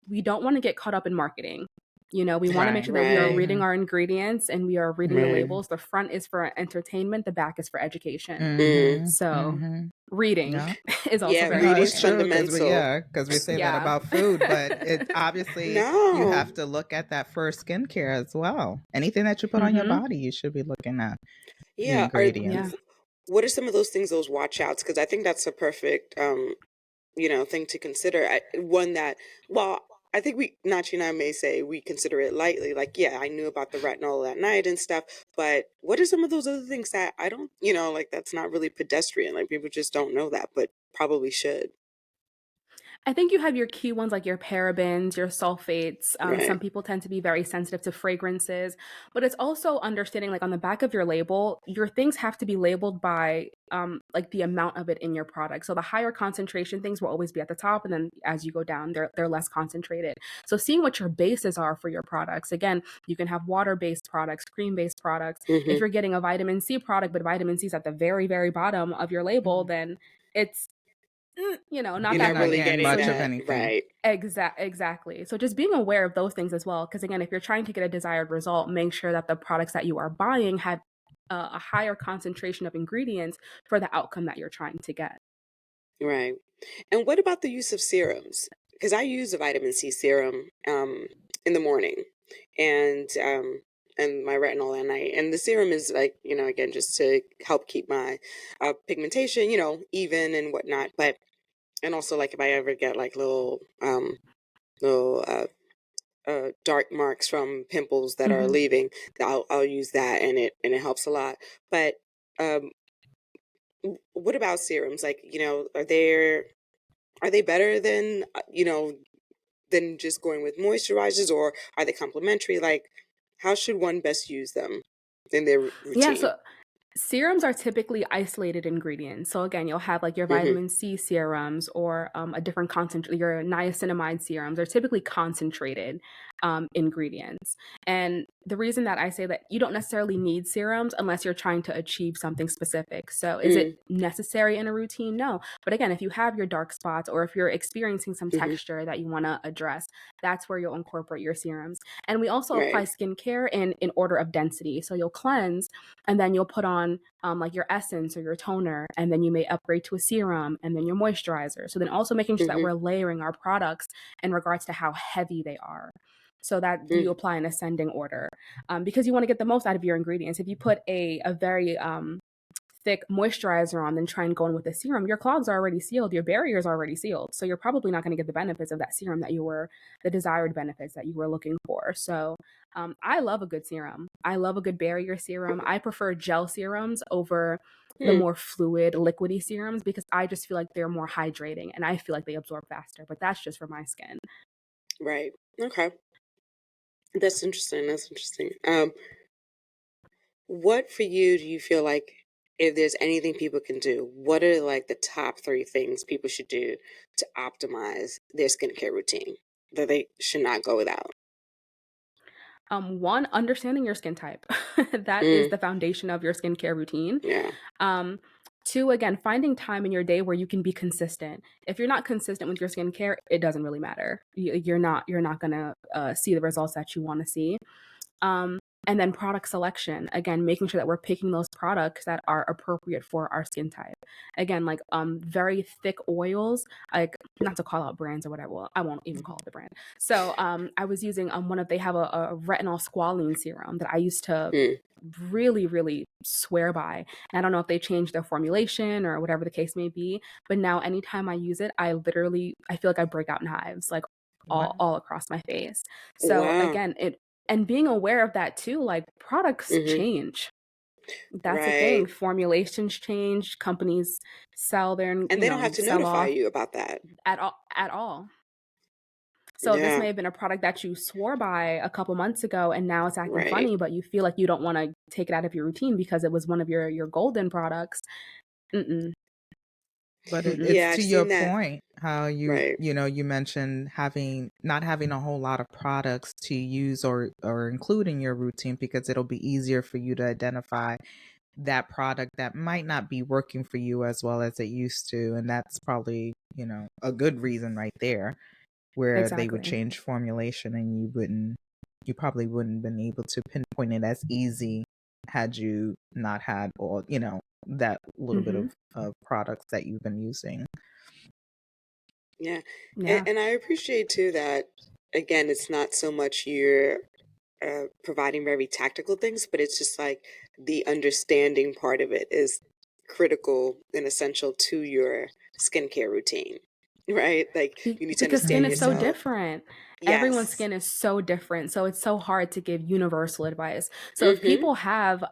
[SPEAKER 3] We don't want to get caught up in marketing. We want to make
[SPEAKER 1] Right.
[SPEAKER 3] sure that we are
[SPEAKER 2] Right.
[SPEAKER 3] reading our ingredients and we are reading the
[SPEAKER 2] Right.
[SPEAKER 3] labels. The front is for entertainment, the back is for education.
[SPEAKER 1] Mhm.
[SPEAKER 3] So,
[SPEAKER 1] Mhm.
[SPEAKER 3] reading
[SPEAKER 1] Yeah.
[SPEAKER 3] is also
[SPEAKER 2] Yeah,
[SPEAKER 3] very
[SPEAKER 1] No, it's
[SPEAKER 2] reading's
[SPEAKER 3] important.
[SPEAKER 1] true because
[SPEAKER 2] fundamental.
[SPEAKER 1] we say that
[SPEAKER 3] Yeah.
[SPEAKER 1] about food, but it obviously you
[SPEAKER 2] No.
[SPEAKER 1] have to look at that for skincare as well. Anything that you put on your
[SPEAKER 3] Mhm.
[SPEAKER 1] body, you should be looking at the
[SPEAKER 2] Yeah.
[SPEAKER 3] Yeah.
[SPEAKER 1] ingredients.
[SPEAKER 2] What are some of those things, those watch outs? Because I think that's a perfect, thing to consider. One that, well, I think Nachi and I may say we consider it lightly. Like, yeah, I knew about the retinol that night and stuff, but what are some of those other things that I don't, like that's not really pedestrian? Like people just don't know that, but probably should.
[SPEAKER 3] I think you have your key ones like your parabens, your sulfates.
[SPEAKER 2] Right.
[SPEAKER 3] Some people tend to be very sensitive to fragrances, but it's also understanding like on the back of your label, your things have to be labeled by like the amount of it in your product. So the higher concentration things will always be at the top, and then as you go down, they're less concentrated. So seeing what your bases are for your products. Again, you can have water-based products, cream-based products. If
[SPEAKER 2] Mm-hmm.
[SPEAKER 3] you're getting a vitamin C product, but vitamin C is at the very, very bottom of your label,
[SPEAKER 1] Mhm.
[SPEAKER 3] then it's not
[SPEAKER 2] You're
[SPEAKER 1] You're
[SPEAKER 3] that
[SPEAKER 2] not
[SPEAKER 1] not
[SPEAKER 2] really
[SPEAKER 3] great.
[SPEAKER 1] getting
[SPEAKER 2] getting
[SPEAKER 3] So
[SPEAKER 1] much of
[SPEAKER 2] that
[SPEAKER 1] anything.
[SPEAKER 2] right.
[SPEAKER 3] exactly. So just being aware of those things as well, because again, if you're trying to get a desired result, make sure that the products that you are buying have a higher concentration of ingredients for the outcome that you're trying to get.
[SPEAKER 2] Right. And what about the use of serums? Because I use a vitamin C serum in the morning and my retinol at night. And the serum is like, again, just to help keep my pigmentation, even and whatnot. But and also like if I ever get like little dark marks from pimples that are
[SPEAKER 3] Hmm.
[SPEAKER 2] leaving, I'll use that and it helps a lot. But um, what about serums? Like, are they better than than just going with moisturizers, or are they complementary? Like, how should one best use them in their
[SPEAKER 3] Yeah,
[SPEAKER 2] routine?
[SPEAKER 3] so serums are typically isolated ingredients. So again, you'll have like your
[SPEAKER 2] Mm-hmm.
[SPEAKER 3] vitamin C serums or a different your niacinamide serums are typically concentrated ingredients. And the reason that I say that you don't necessarily need serums unless you're trying to achieve something specific. So is it necessary in a routine? No. But again, if you have your dark spots or if you're experiencing some
[SPEAKER 2] Mm-hmm.
[SPEAKER 3] texture that you want to address, that's where you'll incorporate your serums. And we also apply
[SPEAKER 2] Right.
[SPEAKER 3] skincare in order of density. So you'll cleanse and then you'll put on like your essence or your toner, and then you may upgrade to a serum and then your moisturizer. So then also making sure that
[SPEAKER 2] Mm-hmm.
[SPEAKER 3] we're layering our products in regards to how heavy they are, so that you apply an ascending order, because you want to get the most out of your ingredients. If you put a very thick moisturizer on, then try and go in with a serum, your clogs are already sealed, your barrier is already sealed. So you're probably not going to get the benefits of that serum the desired benefits that you were looking for. So I love a good serum. I love a good barrier serum. I prefer gel serums over the
[SPEAKER 2] Mm-hmm.
[SPEAKER 3] more fluid, liquidy serums because I just feel like they're more hydrating and I feel like they absorb faster. But that's just for my skin.
[SPEAKER 2] Right. Okay. That's interesting. That's interesting. What for you do you feel like if there's anything people can do, what are like the top three things people should do to optimize their skincare routine that they should not go without?
[SPEAKER 3] One, understanding your skin type. That is
[SPEAKER 2] Mm,
[SPEAKER 3] the foundation of your skincare routine.
[SPEAKER 2] yeah.
[SPEAKER 3] Um, Two, again, finding time in your day where you can be consistent. If you're not consistent with your skincare, it doesn't really matter. You're not gonna see the results that you want to see. Um, and then product selection. Again, making sure that we're picking those products that are appropriate for our skin type. Again, like very thick oils, like not to call out brands or whatever. Well, I won't even call it the brand. So I was using they have a retinol squalene serum that I used to
[SPEAKER 2] Mm,
[SPEAKER 3] really, really swear by. And I don't know if they changed their formulation or whatever the case may be, but now anytime I use it, I feel like I break out in hives, like
[SPEAKER 1] Wow.
[SPEAKER 3] all across my face. So
[SPEAKER 2] Wow.
[SPEAKER 3] again, and being aware of that too, like products
[SPEAKER 2] Mm-hmm.
[SPEAKER 3] change. That's the thing.
[SPEAKER 2] Right.
[SPEAKER 3] Formulations change, companies sell
[SPEAKER 2] And they don't have to
[SPEAKER 3] sell
[SPEAKER 2] notify
[SPEAKER 3] off
[SPEAKER 2] you about that.
[SPEAKER 3] at all. So this
[SPEAKER 2] Yeah.
[SPEAKER 3] may have been a product that you swore by a couple months ago and now it's acting
[SPEAKER 2] Right.
[SPEAKER 3] funny, but you feel like you don't want to take it out of your routine because it was one of your golden products. Mm-mm,
[SPEAKER 1] But
[SPEAKER 3] mm-mm.
[SPEAKER 1] it's
[SPEAKER 2] Yeah,
[SPEAKER 1] to
[SPEAKER 2] I've
[SPEAKER 1] your
[SPEAKER 2] seen that.
[SPEAKER 1] point how
[SPEAKER 2] Right.
[SPEAKER 1] you mentioned having not having a whole lot of products to use or include in your routine because it'll be easier for you to identify that product that might not be working for you as well as it used to, and that's probably a good reason right there where they would
[SPEAKER 3] Exactly.
[SPEAKER 1] change formulation and you probably wouldn't been able to pinpoint it as easy had you not had all that little bit
[SPEAKER 3] Mm-hmm.
[SPEAKER 1] of products that you've been using.
[SPEAKER 2] Yeah.
[SPEAKER 3] Yeah.
[SPEAKER 2] And I appreciate too that, again, it's not so much you're providing very tactical things, but it's just like the understanding part of it is critical and essential to your skincare routine, right? Like you need to
[SPEAKER 3] Because skin
[SPEAKER 2] understand
[SPEAKER 3] is so
[SPEAKER 1] Mhm.
[SPEAKER 2] yourself.
[SPEAKER 3] different. Everyone's
[SPEAKER 2] Yes.
[SPEAKER 3] skin is so different. So it's so hard to give universal advice. So if
[SPEAKER 2] Mm-hmm.
[SPEAKER 3] people have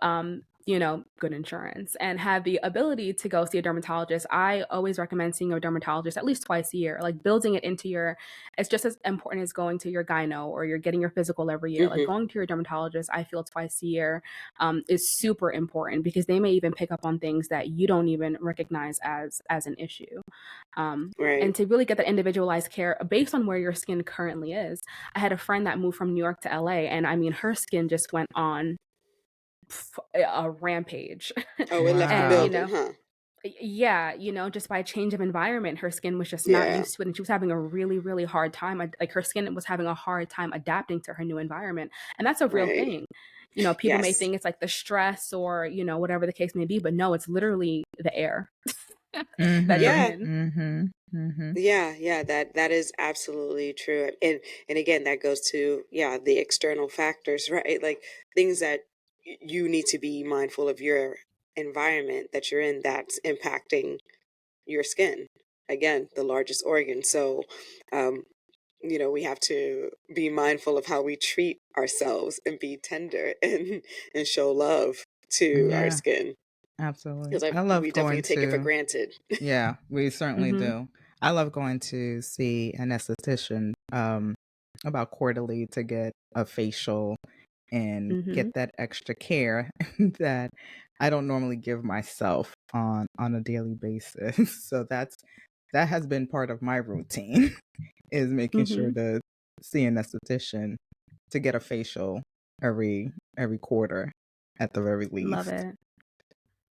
[SPEAKER 3] good insurance and have the ability to go see a dermatologist, I always recommend seeing a dermatologist at least twice a year. Like building it into it's just as important as going to your gyno or you're getting your physical every year. Like
[SPEAKER 2] Mm-hmm.
[SPEAKER 3] going to your dermatologist, I feel twice a year is super important because they may even pick up on things that you don't even recognize as an issue.
[SPEAKER 2] Right.
[SPEAKER 3] And to really get that individualized care based on where your skin currently is. I had a friend that moved from New York to LA, and I mean, her skin just went on a rampage.
[SPEAKER 2] Oh, it left the
[SPEAKER 3] And,
[SPEAKER 1] Wow.
[SPEAKER 2] building, huh?
[SPEAKER 3] yeah, just by change of environment, her skin was just not
[SPEAKER 2] Yeah.
[SPEAKER 3] used to it. And she was having a really, really hard time. Like her skin was having a hard time adapting to her new environment. And that's a real
[SPEAKER 2] Right.
[SPEAKER 3] thing. People may
[SPEAKER 2] Yes.
[SPEAKER 3] think it's like the stress or, whatever the case may be, but no, it's literally the air that you're
[SPEAKER 2] Yeah.
[SPEAKER 1] Mhm.
[SPEAKER 3] in.
[SPEAKER 1] Mhm. Mhm.
[SPEAKER 2] Yeah, that is absolutely true. And again, that goes to, yeah, the external factors, right? Like things that you need to be mindful of your environment that you're in that's impacting your skin. Again, the largest organ. So, um, we have to be mindful of how we treat ourselves and be tender and show love to our
[SPEAKER 1] Yeah,
[SPEAKER 2] skin
[SPEAKER 1] absolutely.
[SPEAKER 2] because
[SPEAKER 1] I
[SPEAKER 2] we
[SPEAKER 1] love
[SPEAKER 2] definitely
[SPEAKER 1] going
[SPEAKER 2] take it for
[SPEAKER 1] to
[SPEAKER 2] granted.
[SPEAKER 1] Yeah, we certainly
[SPEAKER 3] Hmm.
[SPEAKER 1] do. I love going to see an esthetician about quarterly to get a facial and
[SPEAKER 3] Hmm.
[SPEAKER 1] get that extra care that I don't normally give myself on a daily basis. So that has been part of my routine is making sure
[SPEAKER 3] Hmm.
[SPEAKER 1] to see an esthetician to get a facial every quarter at the very
[SPEAKER 3] Love
[SPEAKER 1] least.
[SPEAKER 3] it.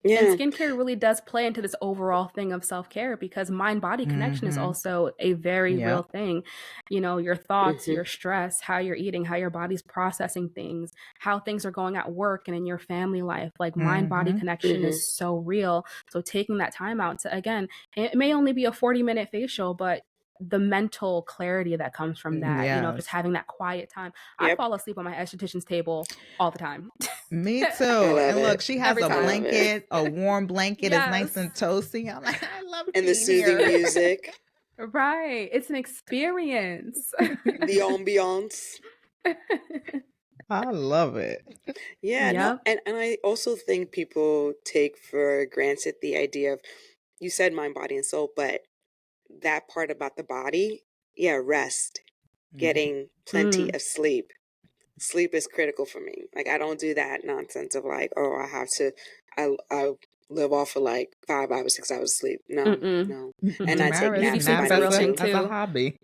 [SPEAKER 3] And
[SPEAKER 2] Yeah.
[SPEAKER 3] skincare really does play into this overall thing of self-care because mind-body connection is
[SPEAKER 1] Mhm.
[SPEAKER 3] also a very real
[SPEAKER 1] Yep.
[SPEAKER 3] thing. Your thoughts,
[SPEAKER 2] Hmm.
[SPEAKER 3] your stress, how you're eating, how your body's processing things, how things are going at work and in your family life. Like mind-body
[SPEAKER 1] Mhm.
[SPEAKER 3] connection is
[SPEAKER 2] Hmm.
[SPEAKER 3] so real. So taking that time out to, again, it may only be a 40-minute facial, but the mental clarity that comes from that, just
[SPEAKER 1] Yes.
[SPEAKER 3] having that quiet time. I
[SPEAKER 2] Yep.
[SPEAKER 3] fall asleep on my esthetician's table all the time.
[SPEAKER 1] Me
[SPEAKER 2] I
[SPEAKER 1] too.
[SPEAKER 2] love
[SPEAKER 1] And look,
[SPEAKER 2] it.
[SPEAKER 1] she has
[SPEAKER 3] Every
[SPEAKER 1] a
[SPEAKER 2] I
[SPEAKER 3] time.
[SPEAKER 2] love it.
[SPEAKER 1] blanket, a warm blanket. It's nice
[SPEAKER 3] Yes.
[SPEAKER 1] and toasty. I'm like, I love
[SPEAKER 2] And the
[SPEAKER 1] being
[SPEAKER 2] soothing
[SPEAKER 1] here.
[SPEAKER 2] music,
[SPEAKER 3] Right. It's an experience.
[SPEAKER 2] the ambiance.
[SPEAKER 1] I love it.
[SPEAKER 2] Yeah, no,
[SPEAKER 3] Yep.
[SPEAKER 2] and I also think people take for granted the idea of, you said mind, body, and soul, but that part about the body, yeah, rest,
[SPEAKER 1] Mhm.
[SPEAKER 2] getting plenty
[SPEAKER 3] Mm.
[SPEAKER 2] of sleep. Sleep is critical for me. Like I don't do that nonsense of like, oh, I live off of like 5 hours, 6 hours sleep. No,
[SPEAKER 3] Mm-mm.
[SPEAKER 2] no. And I
[SPEAKER 3] Mm-mm.
[SPEAKER 2] take
[SPEAKER 1] Maris,
[SPEAKER 3] Beauty
[SPEAKER 2] naps if
[SPEAKER 3] sleep
[SPEAKER 2] I
[SPEAKER 1] nap
[SPEAKER 3] is a
[SPEAKER 2] need
[SPEAKER 3] real thing
[SPEAKER 2] to.
[SPEAKER 1] as a
[SPEAKER 3] too.
[SPEAKER 1] hobby.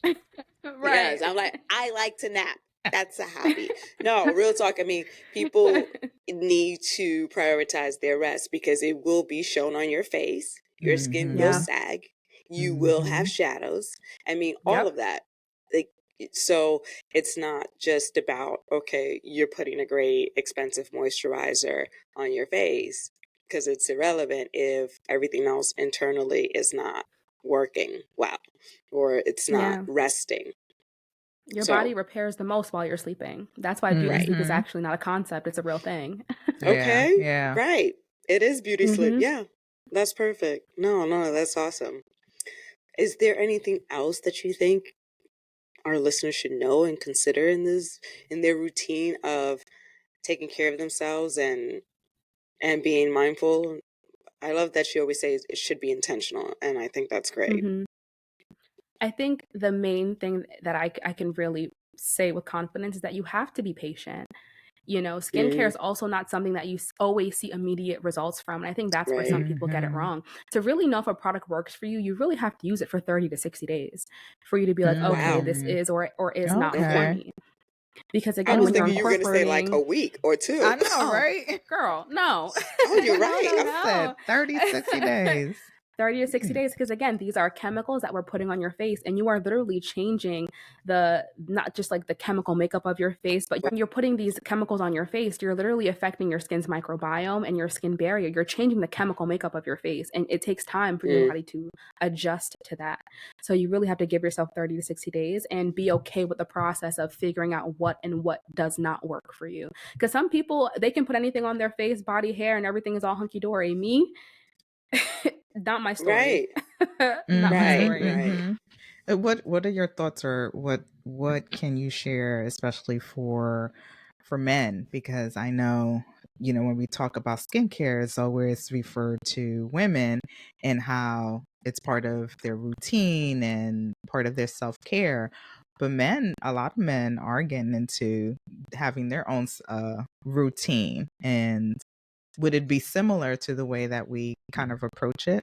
[SPEAKER 2] Yes,
[SPEAKER 3] Right.
[SPEAKER 2] I'm like, I like to nap. That's a hobby. No, real talk. I mean, people need to prioritize their rest because it will be shown on your face. Your skin will
[SPEAKER 3] Yeah.
[SPEAKER 1] Mhm.
[SPEAKER 2] sag. You will have
[SPEAKER 1] Mhm.
[SPEAKER 2] shadows. I mean, all
[SPEAKER 3] Yep.
[SPEAKER 2] of that. Like, so it's not just about, okay, you're putting a great expensive moisturizer on your face because it's irrelevant if everything else internally is not working well or it's not
[SPEAKER 3] Yeah.
[SPEAKER 2] resting.
[SPEAKER 3] Your
[SPEAKER 2] So,
[SPEAKER 3] body repairs the most while you're sleeping. That's why beauty
[SPEAKER 2] right.
[SPEAKER 3] sleep is
[SPEAKER 1] Mm-hmm.
[SPEAKER 3] actually not a concept, it's a real thing.
[SPEAKER 1] Yeah.
[SPEAKER 2] Okay.
[SPEAKER 1] Yeah.
[SPEAKER 2] Right. It is beauty sleep.
[SPEAKER 3] Mm-hmm.
[SPEAKER 2] Yeah. That's perfect. No, that's awesome. Is there anything else that you think our listeners should know and consider in their routine of taking care of themselves and being mindful? I love that she always says it should be intentional, and I think that's great.
[SPEAKER 3] Mm-hmm. I think the main thing that I can really say with confidence is that you have to be patient. You know, skincare
[SPEAKER 2] Mm,
[SPEAKER 3] is also not something that you always see immediate results from. And I think that's where
[SPEAKER 2] right.
[SPEAKER 3] some people get it
[SPEAKER 1] Mm-hmm.
[SPEAKER 3] wrong. To really know if a product works for you, you really have to use it for 30 to 60 days for you to be like, okay,
[SPEAKER 2] Wow.
[SPEAKER 3] this
[SPEAKER 1] Mm-hmm.
[SPEAKER 3] is or is not for
[SPEAKER 2] Okay.
[SPEAKER 1] Okay.
[SPEAKER 3] me. Because
[SPEAKER 2] I
[SPEAKER 3] again,
[SPEAKER 2] was
[SPEAKER 3] when you're
[SPEAKER 2] thinking you were going to say like a
[SPEAKER 3] incorporating,
[SPEAKER 2] week or two.
[SPEAKER 1] I know,
[SPEAKER 3] oh,
[SPEAKER 1] right?
[SPEAKER 3] girl, no,
[SPEAKER 2] Oh, you're
[SPEAKER 3] no,
[SPEAKER 2] right.
[SPEAKER 3] no,
[SPEAKER 1] I
[SPEAKER 3] no.
[SPEAKER 1] said 30, 60 days.
[SPEAKER 3] 30 to 60
[SPEAKER 1] Mm.
[SPEAKER 3] days, because again, these are chemicals that we're putting on your face, and you are literally changing the not just like the chemical makeup of your face, but when you're putting these chemicals on your face, you're literally affecting your skin's microbiome and your skin barrier. You're changing the chemical makeup of your face, and it takes time for your
[SPEAKER 2] Mm,
[SPEAKER 3] body to adjust to that. So you really have to give yourself 30 to 60 days and be okay with the process of figuring out what and what does not work for you, because some people, they can put anything on their face, body, hair, and everything is all hunky-dory. Me, not my story.
[SPEAKER 2] right.
[SPEAKER 3] Not my
[SPEAKER 1] Mm-hmm.
[SPEAKER 2] Right.
[SPEAKER 3] story.
[SPEAKER 2] Right.
[SPEAKER 1] Mm-hmm. What are your thoughts, or what can you share, especially for men? Because I know, when we talk about skincare, it's always referred to women and how it's part of their routine and part of their self-care. But men, a lot of men are getting into having their own routine. And would it be similar to the way that we kind of approach it?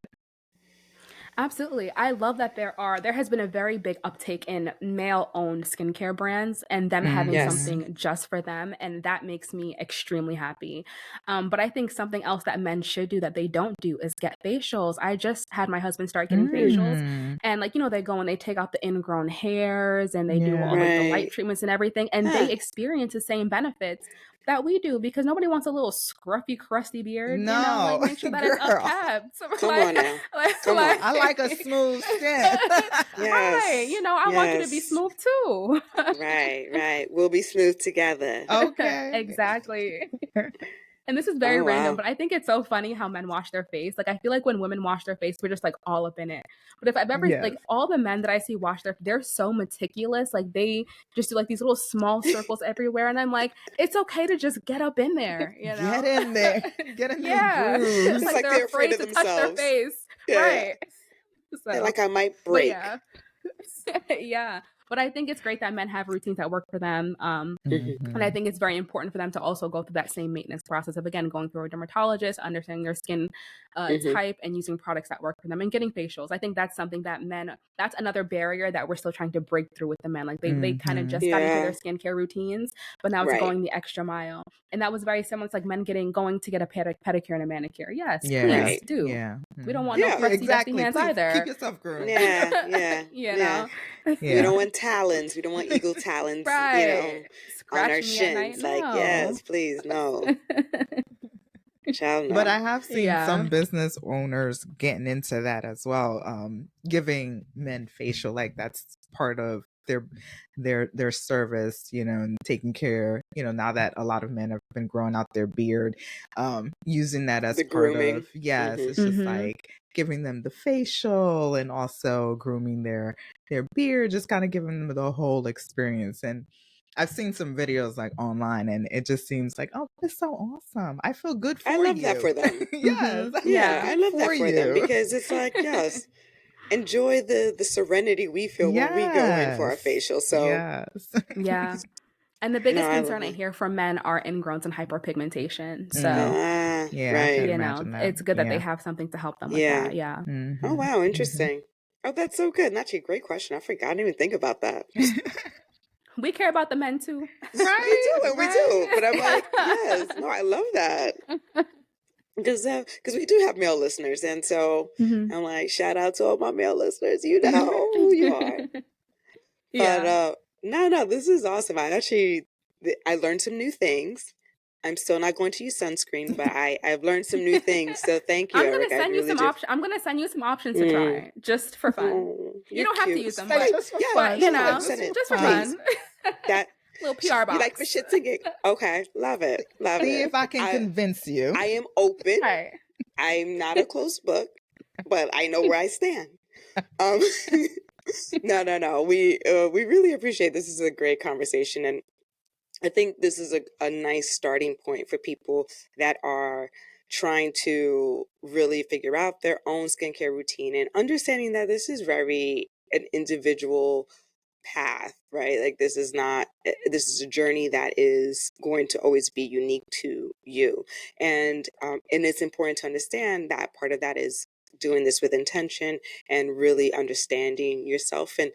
[SPEAKER 3] Absolutely. I love that there has been a very big uptake in male-owned skincare brands and them having
[SPEAKER 2] Yes.
[SPEAKER 1] Mm-hmm.
[SPEAKER 3] something just for them, and that makes me extremely happy. But I think something else that men should do that they don't do is get facials. I just had my husband start getting facials,
[SPEAKER 1] Mm.
[SPEAKER 3] and like, they go and they take out the ingrown hairs and they do all
[SPEAKER 1] Yeah.
[SPEAKER 3] like the light
[SPEAKER 2] Right.
[SPEAKER 3] treatments and everything, and
[SPEAKER 2] Huh.
[SPEAKER 3] they experience the same benefits that we do, because nobody wants a little scruffy, crusty beard, like
[SPEAKER 1] No,
[SPEAKER 3] make sure that it's
[SPEAKER 1] girl.
[SPEAKER 3] upkept.
[SPEAKER 2] Come on now. Come
[SPEAKER 3] Like,
[SPEAKER 2] on.
[SPEAKER 1] I like a smooth skin.
[SPEAKER 3] right.
[SPEAKER 2] Yes.
[SPEAKER 3] I want you to be
[SPEAKER 2] Yes.
[SPEAKER 3] smooth too.
[SPEAKER 2] Right. Right. We'll be smooth together.
[SPEAKER 1] Okay.
[SPEAKER 3] Exactly. And this is very
[SPEAKER 2] Oh,
[SPEAKER 3] random,
[SPEAKER 2] wow.
[SPEAKER 3] but I think it's so funny how men wash their face. Like, I feel like when women wash their face, we're just like all up in it. But if I've ever,
[SPEAKER 1] Yes.
[SPEAKER 3] like, all the men that I see wash they're so meticulous. Like, they just do like these little small circles everywhere. And I'm like, it's okay to just get up in there,
[SPEAKER 1] Get in there. Get in them
[SPEAKER 3] Yeah.
[SPEAKER 1] grooves.
[SPEAKER 2] It's
[SPEAKER 3] Like,
[SPEAKER 2] like
[SPEAKER 3] they're
[SPEAKER 2] they're afraid
[SPEAKER 3] afraid
[SPEAKER 2] of
[SPEAKER 3] to touch their
[SPEAKER 2] themselves.
[SPEAKER 3] face.
[SPEAKER 2] Yeah.
[SPEAKER 3] Right.
[SPEAKER 2] They're
[SPEAKER 3] So,
[SPEAKER 2] like, I might
[SPEAKER 3] but
[SPEAKER 2] break.
[SPEAKER 3] yeah. Yeah. But I think it's great that men have routines that work for them.
[SPEAKER 2] Hmm.
[SPEAKER 3] And I
[SPEAKER 1] Mm-hmm.
[SPEAKER 3] think it's very important for them to also go through that same maintenance process of, again, going through a dermatologist, understanding their skin
[SPEAKER 2] Hmm.
[SPEAKER 3] type, and using products that work for them, and getting facials. I think that's something that that's another barrier that we're still trying to break through with the men. Like, they kind of
[SPEAKER 1] Mm-hmm.
[SPEAKER 3] just got into their
[SPEAKER 2] Yeah.
[SPEAKER 3] skincare routines, but now it's
[SPEAKER 2] Right.
[SPEAKER 3] going the extra mile. And that was very similar. It's like men going to get a pedicure and a manicure. Yes, please
[SPEAKER 1] Yes.
[SPEAKER 2] Right.
[SPEAKER 3] do.
[SPEAKER 1] Yeah.
[SPEAKER 3] We don't
[SPEAKER 1] Mm-hmm.
[SPEAKER 3] want no
[SPEAKER 2] Yeah.
[SPEAKER 1] Yeah,
[SPEAKER 3] crusty, dusty
[SPEAKER 1] exactly.
[SPEAKER 3] hands
[SPEAKER 1] Please keep
[SPEAKER 3] either.
[SPEAKER 1] yourself groomed.
[SPEAKER 2] Yeah. Yeah.
[SPEAKER 3] you
[SPEAKER 2] Yeah.
[SPEAKER 3] know?
[SPEAKER 2] We
[SPEAKER 1] Yeah.
[SPEAKER 2] don't want talons. We don't want eagle talons,
[SPEAKER 3] Right.
[SPEAKER 2] on our
[SPEAKER 3] Scratching me at night?
[SPEAKER 2] shins. Like,
[SPEAKER 3] No.
[SPEAKER 2] yes, please, no. Child,
[SPEAKER 1] But
[SPEAKER 2] no.
[SPEAKER 1] I have seen
[SPEAKER 3] Yeah.
[SPEAKER 1] some business owners getting into that as well, giving men facial, like that's part of their service, and taking care, now that a lot of men have been growing out their beard, using that as
[SPEAKER 2] The
[SPEAKER 1] part of,
[SPEAKER 2] grooming.
[SPEAKER 1] yes,
[SPEAKER 2] Hmm.
[SPEAKER 1] it's just
[SPEAKER 3] Mm-hmm.
[SPEAKER 1] like giving them the facial and also grooming their beard, just kind of giving them the whole experience. And I've seen some videos like online, and it just seems like, oh, it's so awesome. I feel good
[SPEAKER 2] I
[SPEAKER 1] for
[SPEAKER 2] love that
[SPEAKER 1] you.
[SPEAKER 2] for them.
[SPEAKER 3] Mm-hmm.
[SPEAKER 1] Yes, I feel
[SPEAKER 2] Yeah,
[SPEAKER 3] Yeah.
[SPEAKER 2] I
[SPEAKER 1] good
[SPEAKER 2] love that
[SPEAKER 1] for
[SPEAKER 2] for them
[SPEAKER 1] you.
[SPEAKER 2] because it's like, yes, enjoy the serenity we feel when we go in for our
[SPEAKER 1] Yes.
[SPEAKER 2] facial. So,
[SPEAKER 1] Yes.
[SPEAKER 3] Yeah. And the
[SPEAKER 2] no,
[SPEAKER 3] biggest
[SPEAKER 2] I love
[SPEAKER 3] concern I
[SPEAKER 2] that.
[SPEAKER 3] hear from men are ingrowns and hyperpigmentation. So,
[SPEAKER 1] Mm.
[SPEAKER 2] Ah,
[SPEAKER 1] Yeah, I can
[SPEAKER 2] right.
[SPEAKER 1] imagine that.
[SPEAKER 3] it's good that they
[SPEAKER 1] Yeah.
[SPEAKER 3] have something to help them with
[SPEAKER 2] Yeah.
[SPEAKER 3] that. Yeah.
[SPEAKER 2] Oh,
[SPEAKER 1] Mhm.
[SPEAKER 2] wow,
[SPEAKER 1] Mhm.
[SPEAKER 2] interesting. Oh, that's so good. And actually, great question. I forgot. I didn't even think about that.
[SPEAKER 3] We care about the men too.
[SPEAKER 2] We
[SPEAKER 1] Right?
[SPEAKER 2] do, and we do.
[SPEAKER 1] Right?
[SPEAKER 2] But I'm like, yes, no, I love that. Because we do have male listeners. And so
[SPEAKER 3] Mhm.
[SPEAKER 2] I'm like, shout out to all my male listeners. You know who you are. But
[SPEAKER 3] Yeah.
[SPEAKER 2] no, this is awesome. I learned some new things. I'm still not going to use sunscreen, but I've learned some new things. So thank you,
[SPEAKER 3] I'm gonna
[SPEAKER 2] Eric. I
[SPEAKER 3] send you
[SPEAKER 2] really
[SPEAKER 3] some
[SPEAKER 2] do.
[SPEAKER 3] options. I'm gonna send you some options to
[SPEAKER 2] Mm.
[SPEAKER 3] try just for fun.
[SPEAKER 2] Oh,
[SPEAKER 3] You
[SPEAKER 2] you're
[SPEAKER 3] don't have to
[SPEAKER 2] cute.
[SPEAKER 3] use them,
[SPEAKER 1] Like
[SPEAKER 2] But
[SPEAKER 3] but
[SPEAKER 1] just for
[SPEAKER 2] yeah,
[SPEAKER 3] but
[SPEAKER 1] fun.
[SPEAKER 3] you
[SPEAKER 2] no,
[SPEAKER 1] Like
[SPEAKER 3] know,
[SPEAKER 2] send
[SPEAKER 1] just
[SPEAKER 2] it,
[SPEAKER 1] for
[SPEAKER 3] just for
[SPEAKER 1] fun.
[SPEAKER 2] please.
[SPEAKER 3] fun.
[SPEAKER 2] That
[SPEAKER 3] little PR box.
[SPEAKER 2] You like for shits and giggles. Okay, love it.
[SPEAKER 1] See if I can convince you.
[SPEAKER 2] I am open.
[SPEAKER 3] Right.
[SPEAKER 2] I'm not a closed book, but I know where I stand. No. We really appreciate this. Is a great conversation, and I think this is a nice starting point for people that are trying to really figure out their own skincare routine and understanding that this is very an individual path, right? Like this is a journey that is going to always be unique to you. And it's important to understand that part of that is doing this with intention and really understanding yourself. And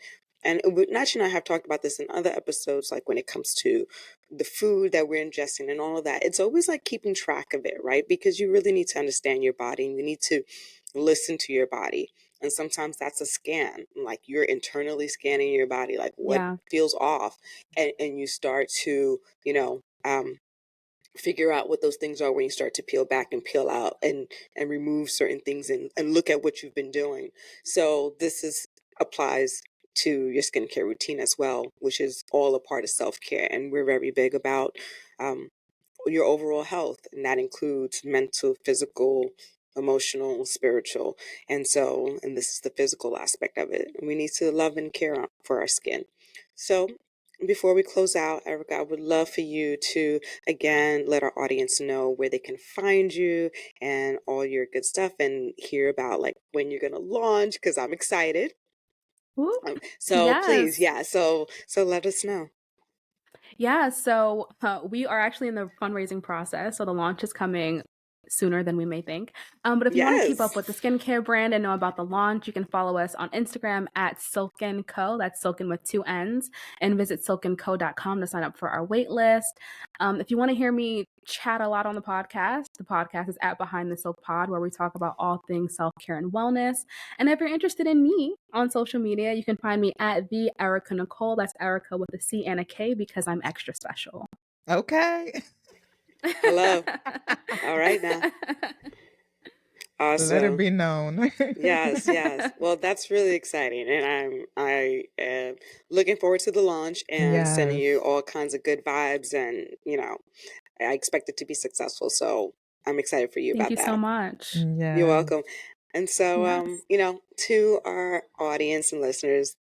[SPEAKER 2] Nachi and I have talked about this in other episodes, like when it comes to the food that we're ingesting and all of that. It's always like keeping track of it, right? Because you really need to understand your body and you need to listen to your body. And sometimes that's a scan, like you're internally scanning your body, like what feels off. And you start to, figure out what those things are when you start to peel back and peel out and remove certain things and look at what you've been doing. So applies to your skincare routine as well, which is all a part of self-care. And we're very big about your overall health, and that includes mental, physical, emotional, spiritual. And this is the physical aspect of it. We need to love and care for our skin. So before we close out, Ericka, I would love for you to, again, let our audience know where they can find you and all your good stuff and hear about like when you're going to launch, because I'm excited. Please, so let us know.
[SPEAKER 3] Yeah, so we are actually in the fundraising process. So the launch is coming sooner than we may think. But if you want to keep up with the skincare brand and know about the launch, you can follow us on Instagram at Silken Co. That's Silken with 2 N's, and visit silkenco.com to sign up for our wait list. If you want to hear me chat a lot on the podcast is at Behind the Silk Pod, where we talk about all things self-care and wellness. And if you're interested in me on social media, you can find me at the Ericka Nicole. That's Ericka with a C and a K because I'm extra special.
[SPEAKER 1] Okay.
[SPEAKER 2] Hello. All right now. Awesome.
[SPEAKER 1] Let it be known.
[SPEAKER 2] Yes. Well, that's really exciting, and I am looking forward to the launch and sending you all kinds of good vibes, and I expect it to be successful. So I'm excited for you about that.
[SPEAKER 3] Thank you so much.
[SPEAKER 2] You're welcome. And so, to our audience and listeners,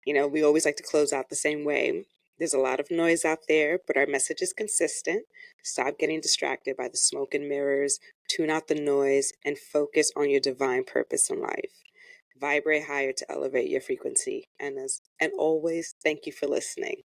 [SPEAKER 2] we always like to close out the same way. There's a lot of noise out there, but our message is consistent. Stop getting distracted by the smoke and mirrors, tune out the noise, and focus on your divine purpose in life. Vibrate higher to elevate your frequency. And always, thank you for listening.